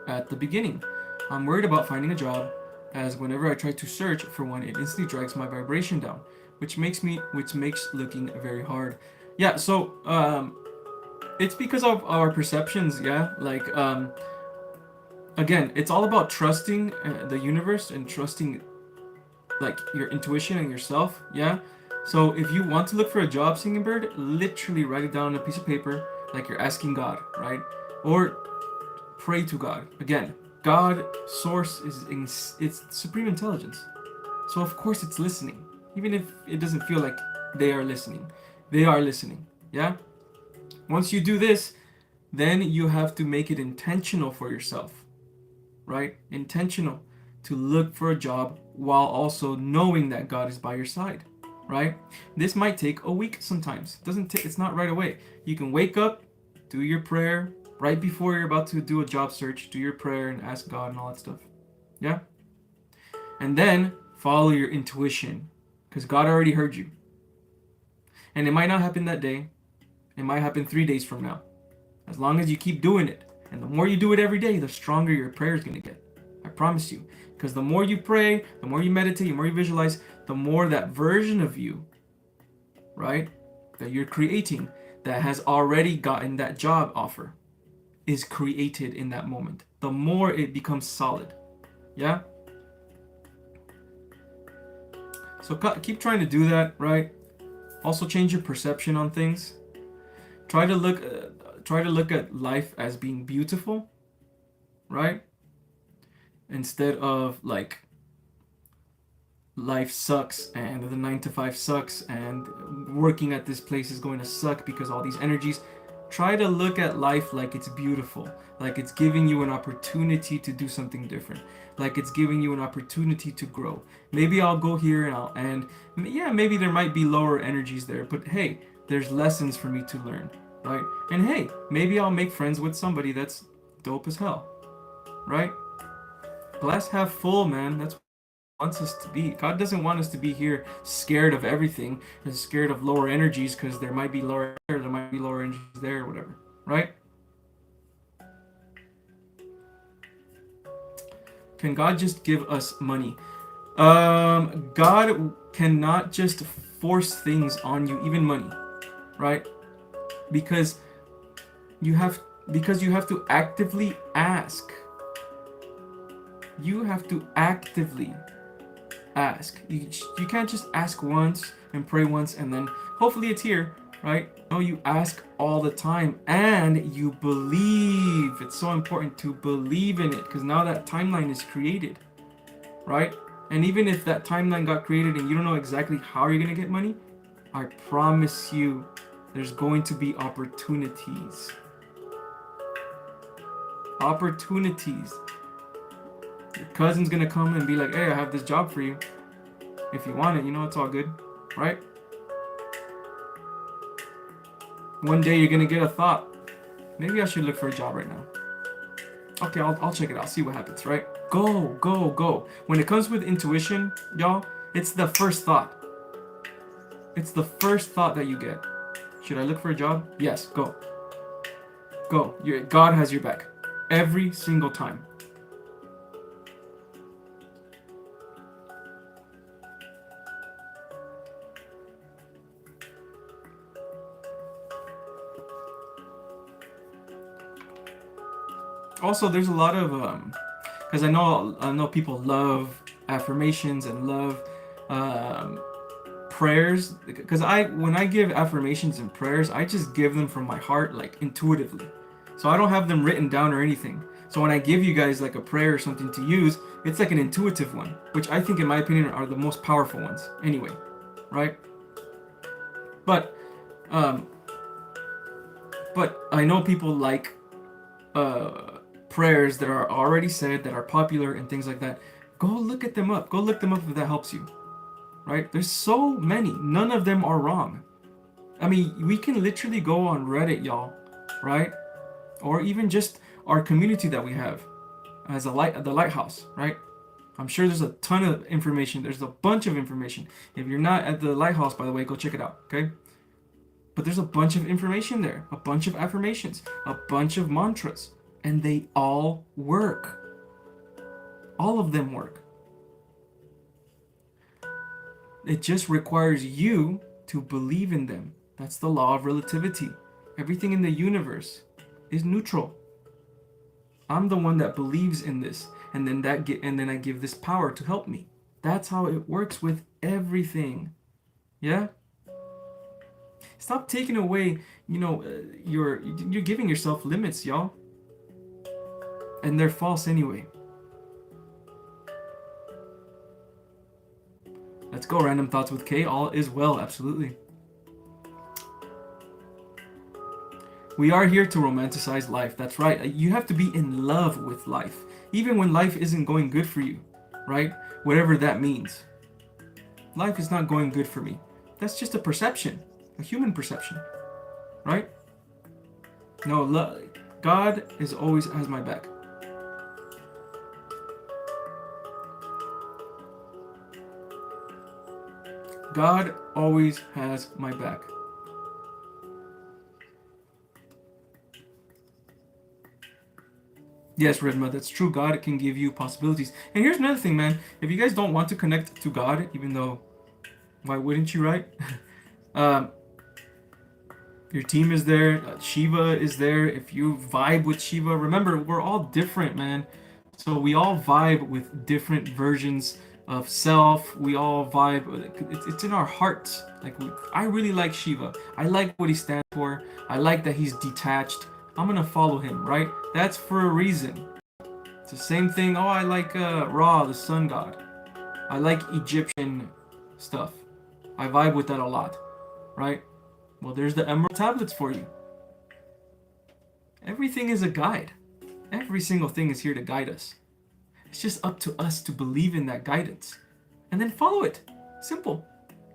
S1: at the beginning. I'm worried about finding a job, as whenever I try to search for one, it instantly drags my vibration down, which makes looking very hard. Yeah, so it's because of our perceptions. Yeah, like again, it's all about trusting the universe and trusting like your intuition and yourself. Yeah. So if you want to look for a job, Singing Bird, literally write it down on a piece of paper like you're asking God, right? Or pray to God. Again, God, source it's supreme intelligence. So of course it's listening. Even if it doesn't feel like they are listening. They are listening. Yeah? Once you do this, then you have to make it intentional for yourself. Right? Intentional to look for a job while also knowing that God is by your side, right? This might take a week sometimes. It's not right away. You can wake up, do your prayer right before you're about to do a job search, do your prayer and ask God and all that stuff. Yeah? And then follow your intuition because God already heard you. And it might not happen that day. It might happen 3 days from now. As long as you keep doing it. And the more you do it every day, the stronger your prayer is going to get. I promise you. Because the more you pray, the more you meditate, the more you visualize, the more that version of you, right, that you're creating, that has already gotten that job offer, is created in that moment. The more it becomes solid. Yeah? So keep trying to do that, right? Also change your perception on things. Try to look at life as being beautiful, right? Instead of like life sucks and the 9 to 5 sucks and working at this place is going to suck because all these energies. Try to look at life like it's beautiful, like it's giving you an opportunity to do something different, like it's giving you an opportunity to grow. Maybe I'll go here and yeah, maybe there might be lower energies there, but hey, there's lessons for me to learn, right? And hey, maybe I'll make friends with somebody that's dope as hell, right? Glass half full, man. That's wants us to be. God doesn't want us to be here scared of everything and scared of lower energies because there might be lower there, there might be lower energies there, or whatever. Right? Can God just give us money? God cannot just force things on you, even money, right? Because you have you have to actively ask. You have to actively ask. You can't just ask once and pray once and then hopefully it's here, right? No, you ask all the time and you believe. It's so important to believe in it because now that timeline is created, right? And even if that timeline got created and you don't know exactly how you're going to get money, I promise you there's going to be opportunities. Opportunities. Your cousin's gonna come and be like, hey, I have this job for you. If you want it, you know, it's all good, right? One day you're gonna get a thought. Maybe I should look for a job right now. Okay, I'll check it out, see what happens, right? Go, go, go. When it comes with intuition, y'all, it's the first thought. It's the first thought that you get. Should I look for a job? Yes, go. Go. God has your back. Every single time. Also, there's a lot of because I know people love affirmations and love prayers. Because when I give affirmations and prayers, I just give them from my heart, like intuitively. So I don't have them written down or anything. So when I give you guys like a prayer or something to use, it's like an intuitive one, which I think, in my opinion, are the most powerful ones. Anyway, right? But I know people like prayers that are already said, that are popular and things like that. Go look at them up. Go look them up if that helps you. Right? There's so many. None of them are wrong. I mean, we can literally go on Reddit, y'all, right? Or even just our community that we have as the lighthouse, right? I'm sure there's a ton of information. There's a bunch of information. If you're not at the lighthouse, by the way, go check it out, okay? But there's a bunch of information there, a bunch of affirmations, a bunch of mantras, and they all work. All of them work. It just requires you to believe in them. That's the law of relativity. Everything in the universe is neutral. I'm the one that believes in this, and then I give this power to help me. That's how it works with everything. Yeah? Stop taking away, you're giving yourself limits, y'all. And they're false anyway. Let's go, Random Thoughts with K. All is well, absolutely. We are here to romanticize life. That's right. You have to be in love with life, even when life isn't going good for you, right? Whatever that means. Life is not going good for me. That's just a perception, a human perception, right? No, God always has my back. God always has my back. Yes, Redma, that's true. God can give you possibilities. And here's another thing, man. If you guys don't want to connect to God, even though, why wouldn't you, right? Your team is there. Shiva is there. If you vibe with Shiva, remember, we're all different, man. So we all vibe with different versions of self. We all vibe. It's in our hearts. I really like Shiva. I like what he stands for. I like that he's detached. I'm gonna follow him, right? That's for a reason. It's the same thing. Oh, I like Ra, the sun god. I like Egyptian stuff. I vibe with that a lot, right? Well, there's the emerald tablets for you. Everything is a guide. Every single thing is here to guide us. It's just up to us to believe in that guidance and then follow it. Simple,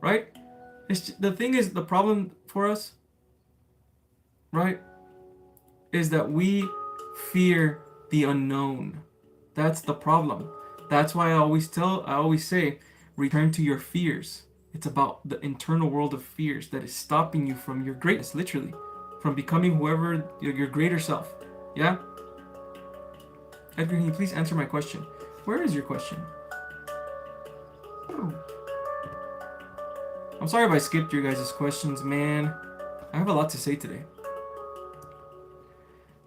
S1: right? The thing is, the problem for us, right, is that we fear the unknown. That's the problem. That's why I always say, return to your fears. It's about the internal world of fears that is stopping you from your greatness, literally, from becoming whoever your greater self. Yeah? Edgar, can you please answer my question? Where is your question? I'm sorry if I skipped your guys' questions, man. I have a lot to say today.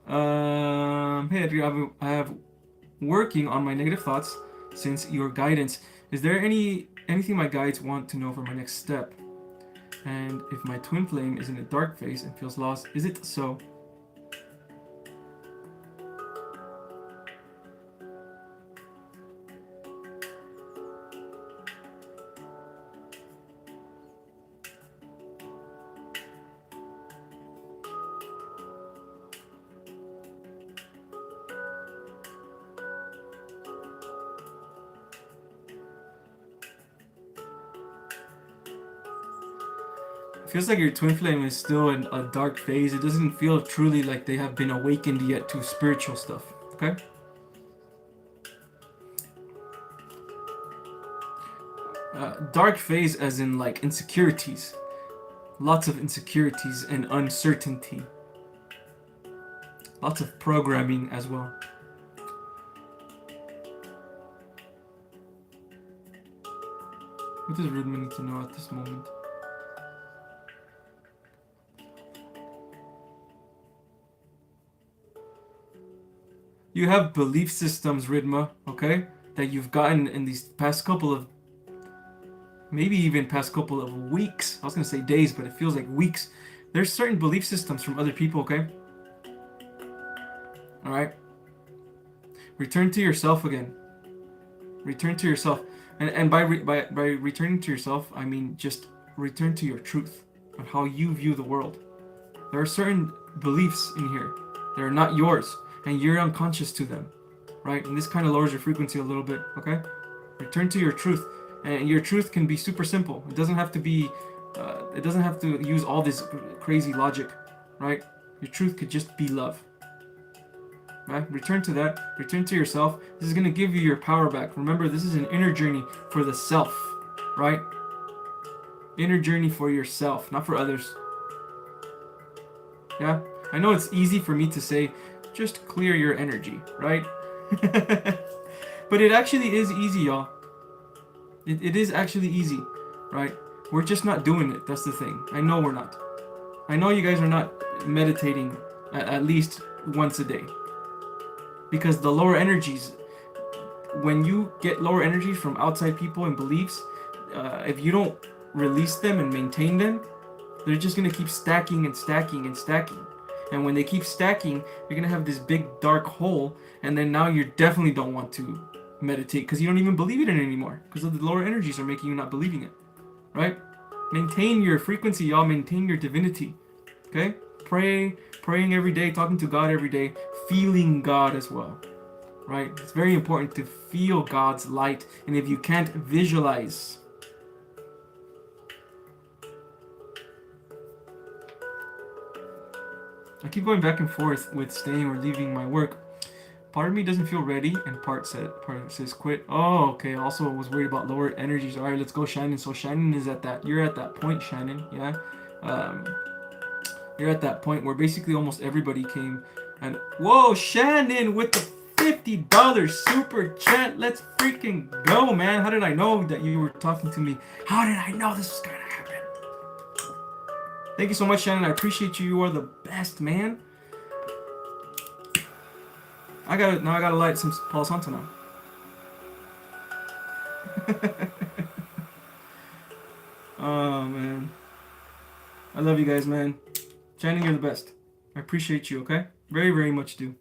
S1: Hey Edgar, I have working on my negative thoughts since your guidance. Is there anything my guides want to know for my next step? And if my twin flame is in a dark phase and feels lost, is it so? It feels like your twin flame is still in a dark phase. It doesn't feel truly like they have been awakened yet to spiritual stuff. Okay? Dark phase as in like insecurities. Lots of insecurities and uncertainty. Lots of programming as well. What does Rhythm need to know at this moment? You have belief systems, Ridma, okay, that you've gotten in these past couple of, maybe even past couple of weeks. I was going to say days, but it feels like weeks. There's certain belief systems from other people, okay? All right? Return to yourself again. Return to yourself. And by returning to yourself, I mean just return to your truth on how you view the world. There are certain beliefs in here that are not yours, and you're unconscious to them, right? And this kind of lowers your frequency a little bit, okay? Return to your truth, and your truth can be super simple. It doesn't have to be, it doesn't have to use all this crazy logic, right? Your truth could just be love, right? Return to that. Return to yourself. This is going to give you your power back. Remember, this is an inner journey for the self, right? Inner journey for yourself, not for others. Yeah? I know it's easy for me to say, just clear your energy, right? But it actually is easy, y'all. It is actually easy, right? We're just not doing it. That's the thing. I know we're not. I know you guys are not meditating at least once a day. Because the lower energies, when you get lower energies from outside people and beliefs, if you don't release them and maintain them, they're just going to keep stacking and stacking and stacking. And when they keep stacking, you're going to have this big dark hole, and then now you definitely don't want to meditate because you don't even believe it in anymore because of the lower energies are making you not believing it, right? Maintain your frequency, y'all. Maintain your divinity, okay? Praying every day, talking to God every day, feeling God as well, right? It's very important to feel God's light, and if you can't visualize, I keep going back and forth with staying or leaving my work. Part of me doesn't feel ready, and part says quit. Oh, okay. Also, was worried about lower energies. All right, let's go, Shannon. So Shannon is at that. You're at that point, Shannon. Yeah. You're at that point where basically almost everybody came, and whoa, Shannon with the $50 super chat. Let's freaking go, man. How did I know that you were talking to me? How did I know this was gonna happen? Thank you so much, Shannon. I appreciate you. You are the best, man. I gotta light some Palo Santo now. Oh man, I love you guys, man. Shannon, you're the best. I appreciate you. Okay, very, very much do.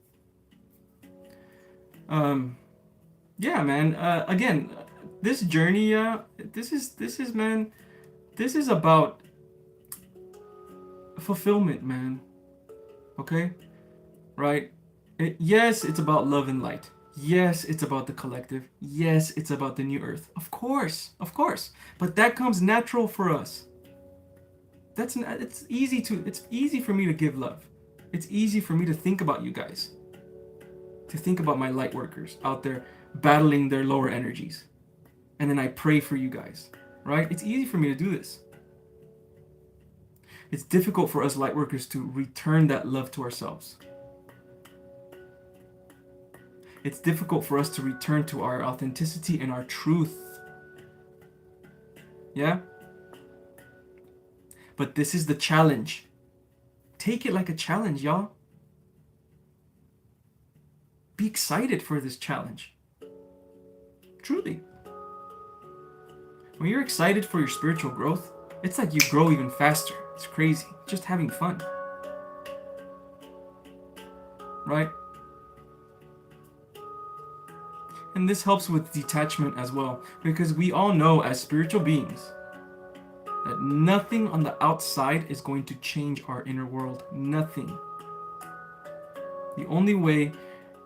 S1: Yeah, man. Again, this journey, this is man, this is about fulfillment, man. Okay, right? Yes, it's about love and light. Yes, it's about the collective. Yes, it's about the new earth. Of course, of course. But that comes natural for us. It's easy for me to give love. It's easy for me to think about you guys. To think about my light workers out there battling their lower energies. And then I pray for you guys, right? It's easy for me to do this. It's difficult for us light workers to return that love to ourselves. It's difficult for us to return to our authenticity and our truth. Yeah? But this is the challenge. Take it like a challenge, y'all. Be excited for this challenge. Truly. When you're excited for your spiritual growth, it's like you grow even faster. It's crazy. Just having fun. Right? And this helps with detachment as well, because we all know as spiritual beings that nothing on the outside is going to change our inner world. Nothing. The only way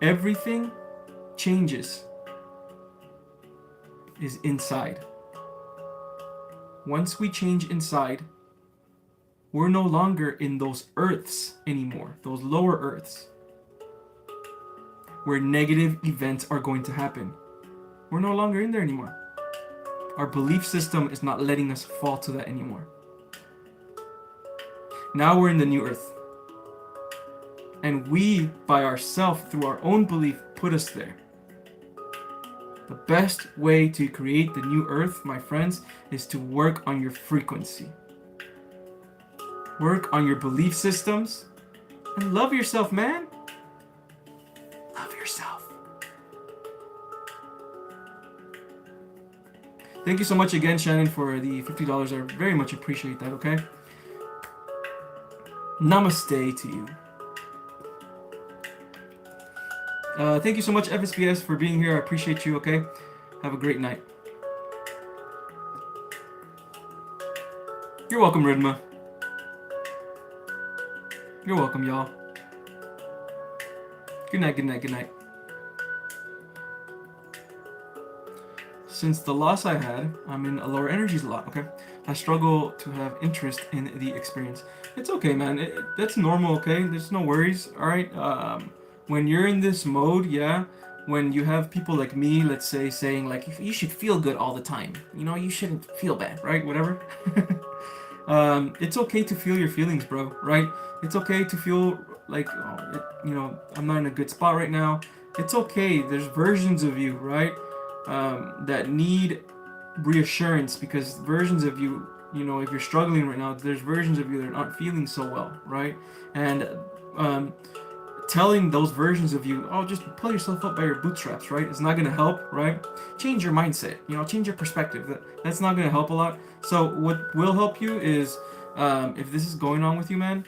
S1: everything changes is inside. Once we change inside, we're no longer in those earths anymore, those lower earths, where negative events are going to happen. We're no longer in there anymore. Our belief system is not letting us fall to that anymore. Now we're in the new earth. And we, by ourselves, through our own belief, put us there. The best way to create the new earth, my friends, is to work on your frequency. Work on your belief systems. And love yourself, man. Love yourself. Thank you so much again, Shannon, for the $50. I very much appreciate that, okay? Namaste to you. Thank you so much, FSBS, for being here. I appreciate you, okay? Have a great night. You're welcome, Ridma. You're welcome, y'all. Good night, good night, good night. Since the loss I had, I'm in a lower energies a lot, okay? I struggle to have interest in the experience. It's okay, man. That's normal, okay? There's no worries, all right? When you're in this mode, yeah, when you have people like me, let's say, saying, like, you should feel good all the time. You know, you shouldn't feel bad, right? Whatever. It's okay to feel your feelings, bro, right? It's okay to feel like, you know, I'm not in a good spot right now. It's okay. There's versions of you, right? That need reassurance, because versions of you, you know, if you're struggling right now, there's versions of you that aren't feeling so well, right? And telling those versions of you, oh, just pull yourself up by your bootstraps, right? It's not going to help, right? Change your mindset, you know, change your perspective. That's not going to help a lot. So what will help you is, if this is going on with you, man,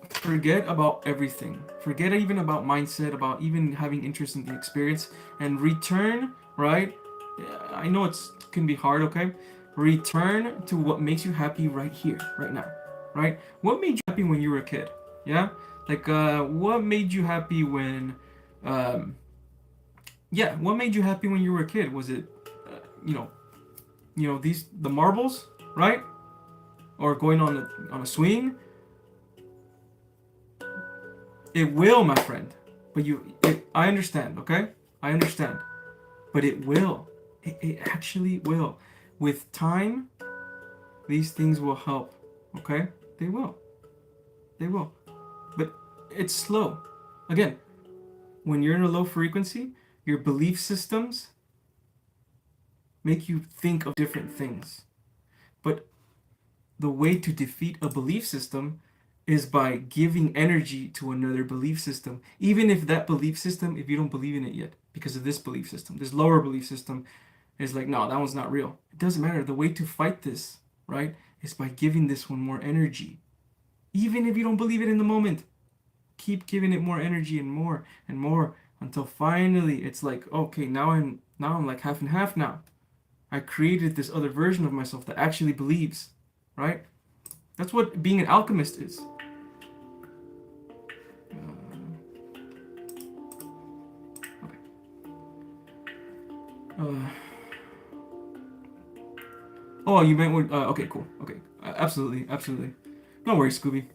S1: forget about everything. Forget even about mindset, about even having interest in the experience, and return, right? I know it can be hard, okay? Return to what makes you happy right here, right now, right? What made you happy when you were a kid? Yeah? Like, what made you happy when, what made you happy when you were a kid? Was it, the marbles, right? Or going on a swing? It will, my friend. But I understand, okay? I understand. But it will. It actually will. With time, these things will help, okay? They will. They will. But it's slow. Again, when you're in a low frequency, your belief systems make you think of different things. But the way to defeat a belief system is by giving energy to another belief system. Even if that belief system, if you don't believe in it yet, because of this belief system, this lower belief system is like, no, that one's not real. It doesn't matter. The way to fight this, right, is by giving this one more energy. Even if you don't believe it in the moment, keep giving it more energy and more until finally it's like, okay, now I'm like half and half now. I created this other version of myself that actually believes, right? That's what being an alchemist is. Uh, oh, you meant with, okay, cool. Okay. Absolutely. Absolutely. No worries, Scooby.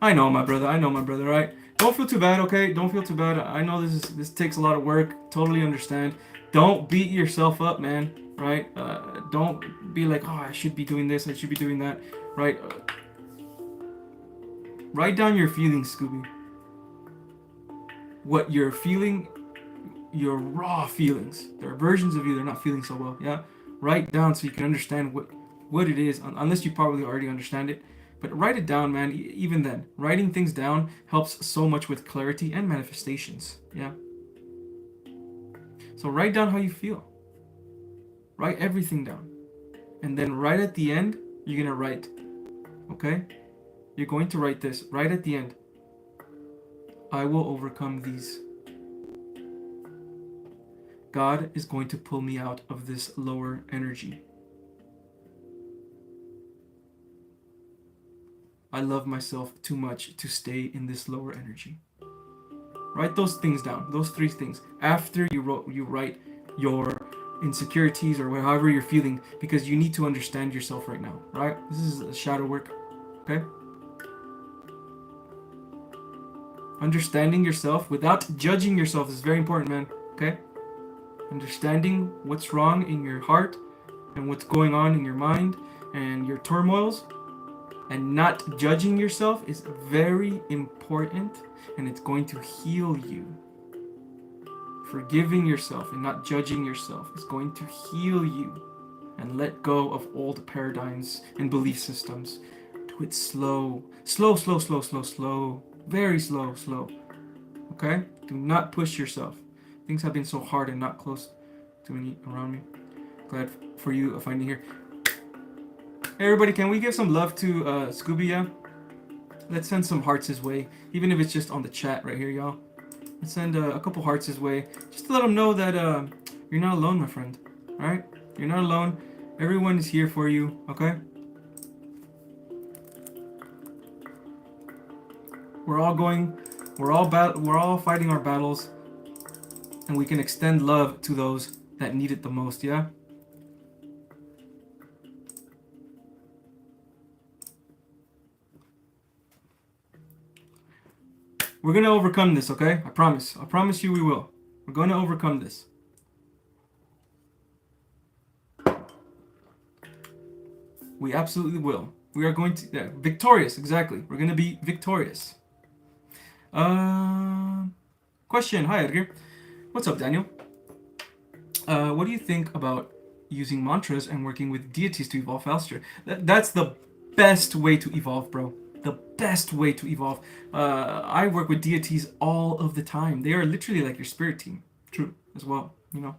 S1: I know, my brother. I know, my brother, right? Don't feel too bad, okay? Don't feel too bad. I know this takes a lot of work. Totally understand. Don't beat yourself up, man, right? Don't be like, oh, I should be doing this. I should be doing that, right? Write down your feelings, Scooby. What you're feeling, your raw feelings. There are versions of you that are not feeling so well, yeah? Write down so you can understand what it is, unless you probably already understand it. But write it down, man. Even then, writing things down helps so much with clarity and manifestations, yeah? So write down how you feel. Write everything down. And then right at the end, you're going to write, okay? You're going to write this right at the end. I will overcome these. God is going to pull me out of this lower energy. I love myself too much to stay in this lower energy. Write those things down, those 3 things, after you write your insecurities or however you're feeling, because you need to understand yourself right now, right? This is shadow work, okay? Understanding yourself without judging yourself is very important, man, okay? Understanding what's wrong in your heart and what's going on in your mind and your turmoils, and not judging yourself is very important, and it's going to heal you. Forgiving yourself and not judging yourself is going to heal you, and let go of old paradigms and belief systems. Do it slow. Slow, slow, slow, slow, slow. Very slow, slow. Okay? Do not push yourself. Things have been so hard and not close to me, around me. Glad for you finding here. Hey everybody, can we give some love to Scooby, yeah? Let's send some hearts his way, even if it's just on the chat right here, y'all. Let's send a couple hearts his way, just to let him know that you're not alone, my friend. Alright? You're not alone. Everyone is here for you, okay? We're all fighting our battles, and we can extend love to those that need it the most, yeah? We're going to overcome this, okay? I promise. I promise you we will. We're going to overcome this. We absolutely will. We are going to... Yeah, victorious, exactly. We're going to be victorious. Question. Hi, Edgar. What's up, Daniel? What do you think about using mantras and working with deities to evolve faster? That's the best way to evolve, bro. The best way to evolve. I work with deities all of the time. They are literally like your spirit team. True, as well. You know,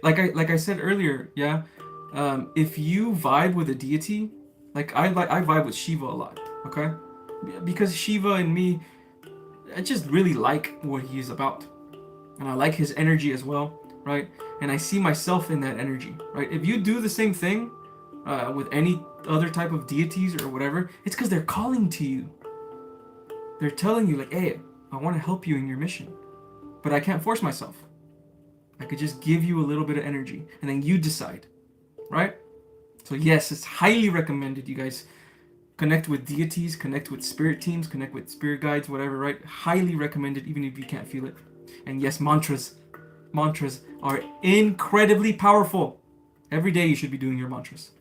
S1: like I said earlier, yeah. If you vibe with a deity, like I vibe with Shiva a lot. Okay, because Shiva and me, I just really like what he is about, and I like his energy as well, right? And I see myself in that energy, right? If you do the same thing with any other type of deities or whatever, it's because they're calling to you. They're telling you like, hey, I want to help you in your mission, but I can't force myself. I could just give you a little bit of energy, and then you decide, right? So yes, it's highly recommended you guys connect with deities, connect with spirit teams, connect with spirit guides, whatever, right? Highly recommended, even if you can't feel it. And yes, mantras are incredibly powerful. Every day you should be doing your mantras.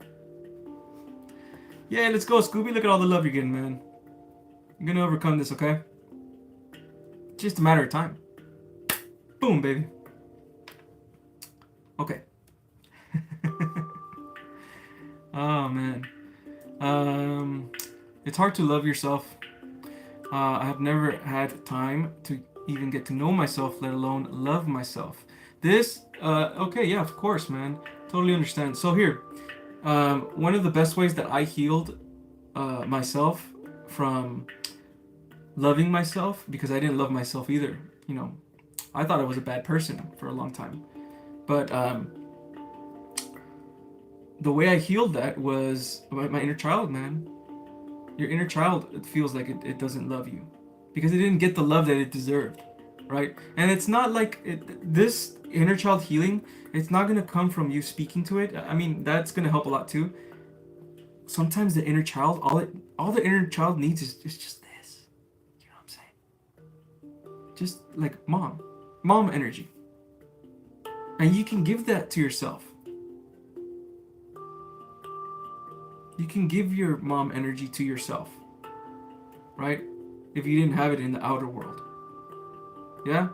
S1: Yeah, let's go, Scooby. Look at all the love you're getting, man. You're gonna overcome this, okay? It's just a matter of time. Boom, baby. Okay. Oh, man. It's hard to love yourself. I have never had time to even get to know myself, let alone love myself. This, okay, yeah, of course, man. Totally understand. So here, one of the best ways that I healed myself from loving myself, because I didn't love myself either. You know, I thought I was a bad person for a long time. But the way I healed that was my inner child, man. Your inner child, it feels like it doesn't love you because it didn't get the love that it deserved, right? And it's not like this inner child healing, it's not going to come from you speaking to it. I mean, that's going to help a lot too. Sometimes the inner child, all the inner child needs is just this. You know what I'm saying? Just like mom energy. And you can give that to yourself. You can give your mom energy to yourself, right? If you didn't have it in the outer world. Yeah?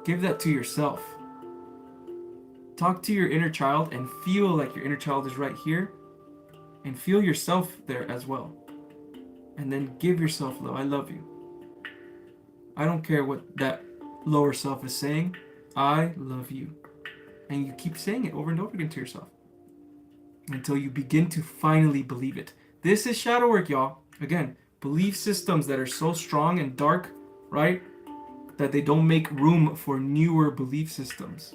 S1: Give that to yourself. Talk to your inner child and feel like your inner child is right here. And feel yourself there as well. And then give yourself love. I love you. I don't care what that lower self is saying. I love you. And you keep saying it over and over again to yourself. Until you begin to finally believe it. This is shadow work, y'all. Again, belief systems that are so strong and dark, right? That they don't make room for newer belief systems.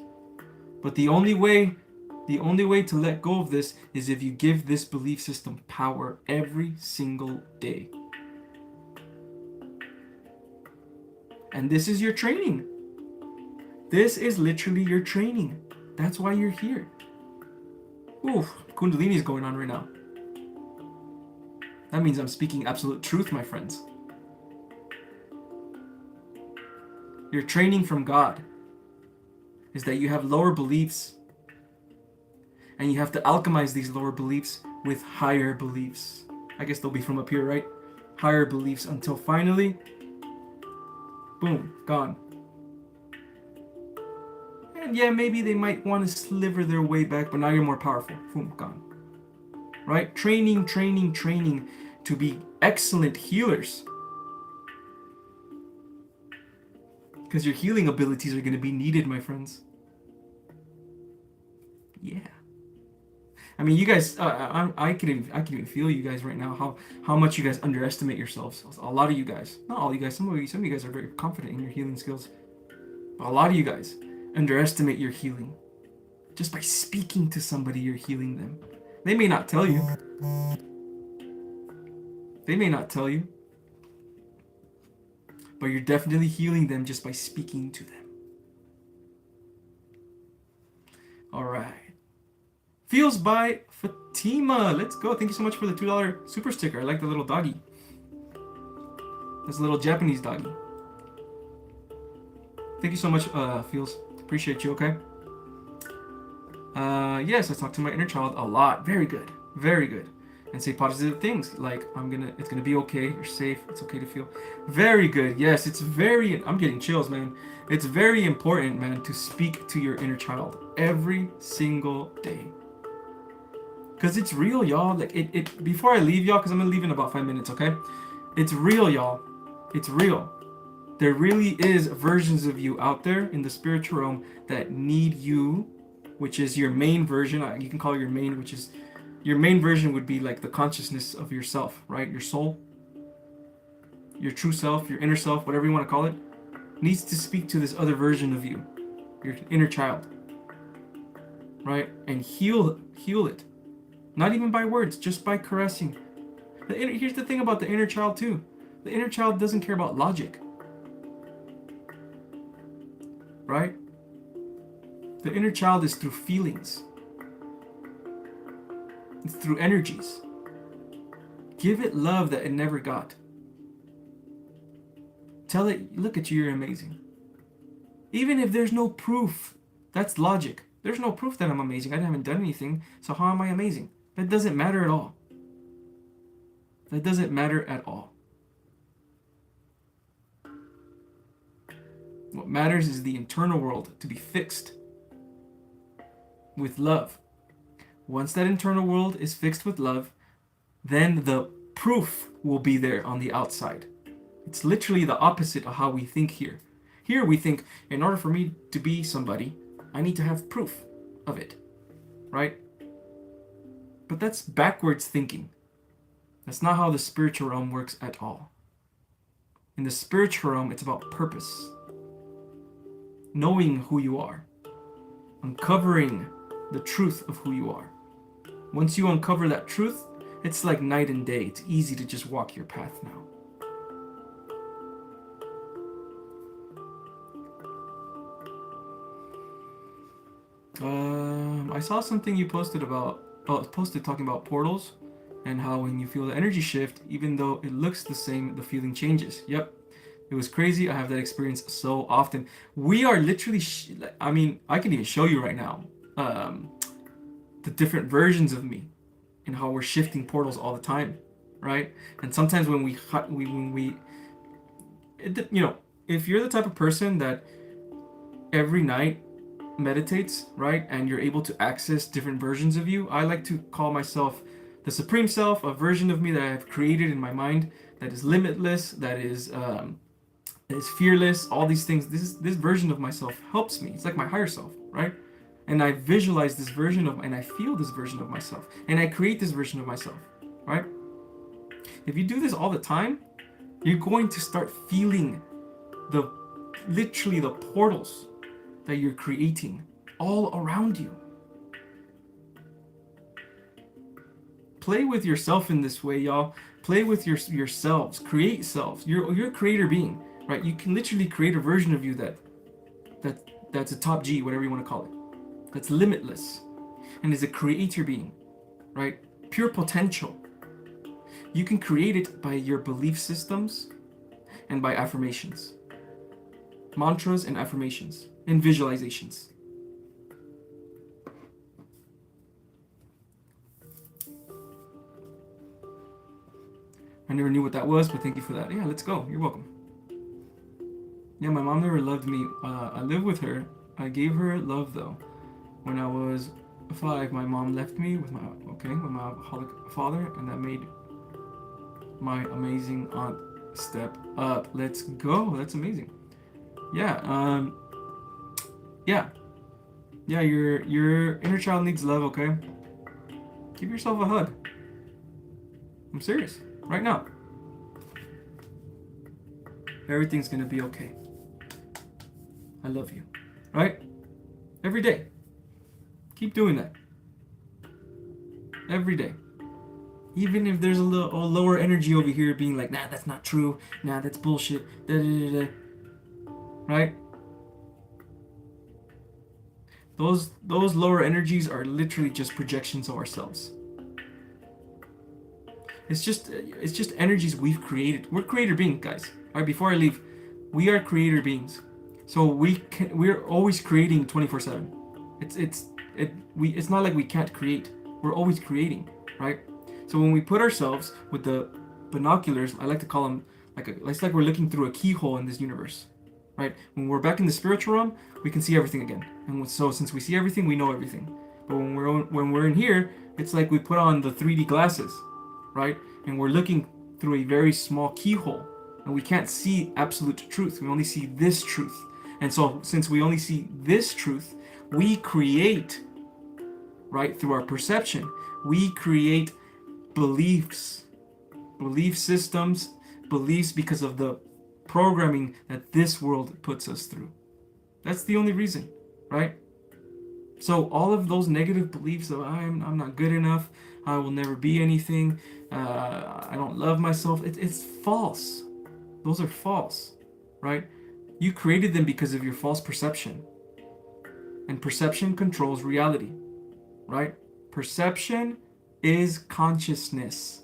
S1: But the only way to let go of this is if you give this belief system power every single day. And this is your training. This is literally your training. That's why you're here. Oof, Kundalini is going on right now. That means I'm speaking absolute truth, my friends. Your training from God is that you have lower beliefs, and you have to alchemize these lower beliefs with higher beliefs. I guess they'll be from up here, right? Higher beliefs until finally, boom, gone. And yeah, maybe they might want to sliver their way back, but now you're more powerful. Boom, gone. Right? Training to be excellent healers. Because your healing abilities are going to be needed, my friends. Yeah. I mean, you guys, I can even feel you guys right now, how much you guys underestimate yourselves. A lot of you guys, not all you guys, some of you guys are very confident in your healing skills. But a lot of you guys underestimate your healing. Just by speaking to somebody, you're healing them. They may not tell you. They may not tell you. But you're definitely healing them just by speaking to them. Alright. Feels by Fatima. Let's go. Thank you so much for the $2 super sticker. I like the little doggy. This little Japanese doggy. Thank you so much, Feels. Appreciate you, okay? Yes, I talk to my inner child a lot. Very good. Very good. And say positive things like it's gonna be okay, you're safe, it's okay to feel. Very good. Yes, I'm getting chills, man. It's very important, man, to speak to your inner child every single day. Cause it's real, y'all. Like it before I leave, y'all, because I'm gonna leave in about 5 minutes, okay? It's real, y'all. It's real. There really is versions of you out there in the spiritual realm that need you, which is your main version. You can call it your main, which is your main version would be like the consciousness of yourself, right? Your soul, your true self, your inner self, whatever you want to call it, needs to speak to this other version of you, your inner child, right? And heal it. Not even by words, just by caressing. Here's the thing about the inner child too. The inner child doesn't care about logic, right? The inner child is through feelings. It's through energies. Give it love that it never got. Tell it, look at you, you're amazing. Even if there's no proof, that's logic. There's no proof that I'm amazing. I haven't done anything, so how am I amazing? That doesn't matter at all. That doesn't matter at all. What matters is the internal world to be fixed with love. Once that internal world is fixed with love, then the proof will be there on the outside. It's literally the opposite of how we think here. Here we think, in order for me to be somebody, I need to have proof of it, right? But that's backwards thinking. That's not how the spiritual realm works at all. In the spiritual realm, it's about purpose. Knowing who you are. Uncovering the truth of who you are. Once you uncover that truth, it's like night and day. It's easy to just walk your path now. I saw something you posted posted talking about portals and how when you feel the energy shift, even though it looks the same, the feeling changes. Yep. It was crazy. I have that experience so often. We are literally, I mean, I can even show you right now um, the different versions of me and how we're shifting portals all the time, right? And sometimes when you know, if you're the type of person that every night meditates, right, and you're able to access different versions of you, I like to call myself the Supreme Self, a version of me that I have created in my mind that is limitless, that is fearless. All these things. This version of myself helps me. It's like my higher self, right? And I visualize this version of, and I feel this version of myself, and I create this version of myself, right? If you do this all the time, you're going to start feeling the literally the portals that you're creating all around you. Play with yourself in this way, y'all. Play with yourselves. Create selves. You're a creator being, right? You can literally create a version of you that's a top G, whatever you want to call it. That's limitless and is a creator being, right? Pure potential. You can create it by your belief systems and by affirmations. Mantras and affirmations and visualizations. I never knew what that was, but thank you for that. Yeah, let's go. You're welcome. Yeah, my mom never loved me. I lived with her. I gave her love though. When I was 5, my mom left me with my alcoholic father, and that made my amazing aunt step up. Let's go. That's amazing. Yeah. Yeah. Your inner child needs love. Okay. Give yourself a hug. I'm serious. Right now. Everything's gonna be okay. I love you. Right? Every day. Keep doing that. Every day. Even if there's a lower energy over here being like, nah, that's not true. Nah, that's bullshit. Da, da, da, da. Right? Those lower energies are literally just projections of ourselves. It's just energies we've created. We're creator beings, guys. All right, before I leave, we are creator beings. So we're always creating 24/7. It's not like we can't create. We're always creating, right? So when we put ourselves with the binoculars, I like to call them it's like we're looking through a keyhole in this universe, right? When we're back in the spiritual realm, we can see everything again. And so since we see everything, we know everything. But when we're in here, it's like we put on the 3D glasses, right? And we're looking through a very small keyhole, and we can't see absolute truth. We only see this truth. And so since we only see this truth, we create, right, through our perception, we create beliefs, belief systems, beliefs because of the programming that this world puts us through. That's the only reason, right? So all of those negative beliefs of I'm not good enough, I will never be anything, I don't love myself, it's false. Those are false, right? You created them because of your false perception. And perception controls reality, right? Perception is consciousness.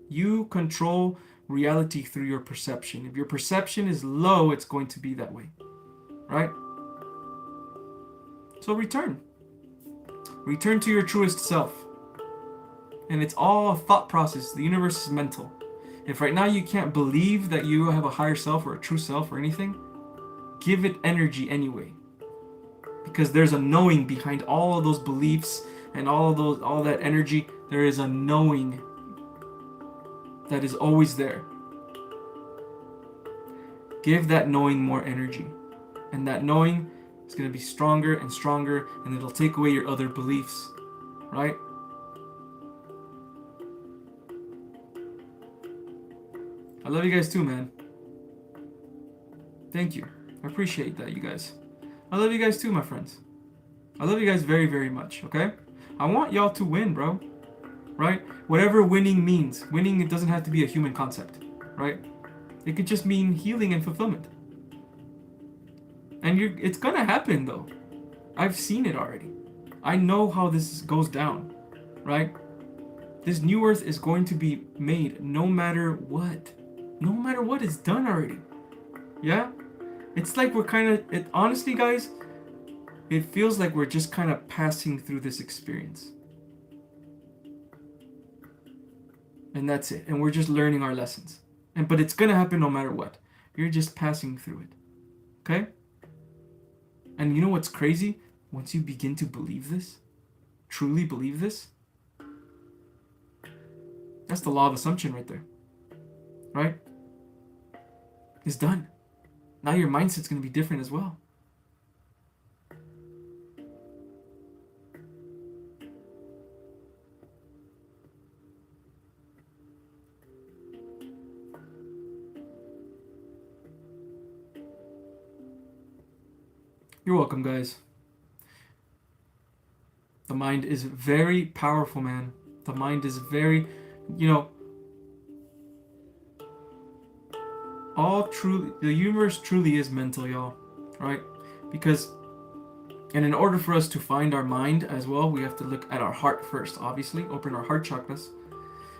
S1: You control reality through your perception. If your perception is low, it's going to be that way, right? So return to your truest self. And it's all a thought process. The universe is mental. If right now you can't believe that you have a higher self or a true self or anything, give it energy anyway. Because there's a knowing behind all of those beliefs and all that energy. There is a knowing that is always there. Give that knowing more energy. And that knowing is going to be stronger and stronger, and it'll take away your other beliefs, right? I love you guys too, man. Thank you. I appreciate that, you guys. I love you guys too, my friends. I love you guys very, very much, okay? I want y'all to win, bro. Right? Whatever winning means. Winning, it doesn't have to be a human concept, right? It could just mean healing and fulfillment. And it's gonna happen, though. I've seen it already. I know how this goes down, right? This new earth is going to be made no matter what. No matter what, it's done already. Yeah? It's like we're kind of, it, honestly, guys, it feels like we're just kind of passing through this experience. And that's it. And we're just learning our lessons. But it's going to happen no matter what. You're just passing through it. Okay? And you know what's crazy? Once you begin to believe this, truly believe this, that's the law of assumption right there. Right? It's done. Now your mindset's going to be different as well. You're welcome, guys. The mind is very powerful, man. The mind is very, you know, the universe truly is mental, y'all. Right? Because, and in order for us to find our mind as well, we have to look at our heart first, obviously, open our heart chakras.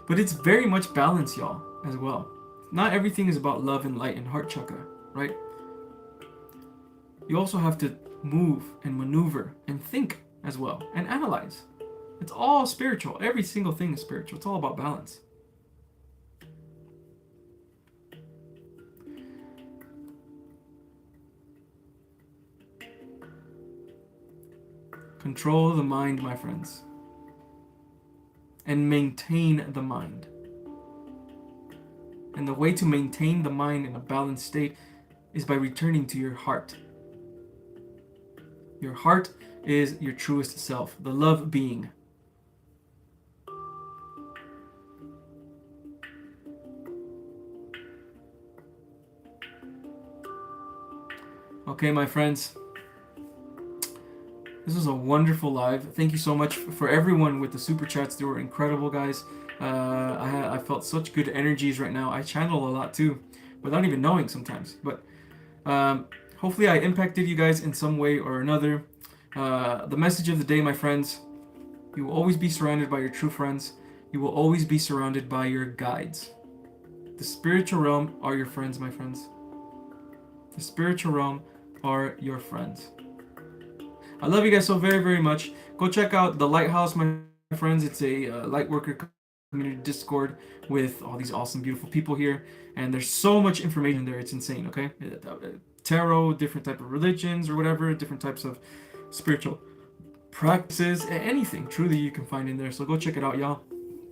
S1: But it's very much balanced, y'all, as well. Not everything is about love and light and heart chakra, right? You also have to move and maneuver and think as well and analyze. It's all spiritual. Every single thing is spiritual. It's all about balance. Control the mind, my friends. And maintain the mind. And the way to maintain the mind in a balanced state is by returning to your heart. Your heart is your truest self, the love being. Okay, my friends. This was a wonderful live. Thank you so much for everyone with the super chats. They were incredible, guys. I felt such good energies right now. I channel a lot too, without even knowing sometimes. But hopefully I impacted you guys in some way or another. The message of the day, my friends, you will always be surrounded by your true friends. You will always be surrounded by your guides. The spiritual realm are your friends, my friends. The spiritual realm are your friends. I love you guys so very, very much. Go check out the Lighthouse, my friends. It's a Lightworker community Discord with all these awesome, beautiful people here. And there's so much information there. It's insane, okay? Tarot, different type of religions or whatever, different types of spiritual practices, anything truly you can find in there. So go check it out, y'all.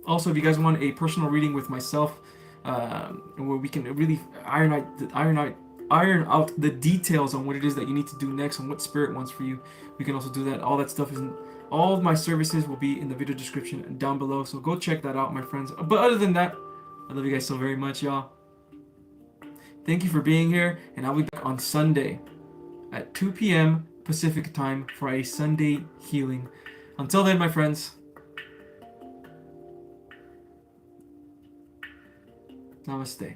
S1: Also, if you guys want a personal reading with myself, where we can really iron out the details on what it is that you need to do next and what spirit wants for you, we can also do that. All that stuff is in, all of my services will be in the video description down below, so go check that out, my friends. But other than that, I love you guys so very much, y'all. Thank you for being here, and I'll be back on Sunday at 2 p.m. Pacific time for a Sunday healing. Until then, my friends, namaste.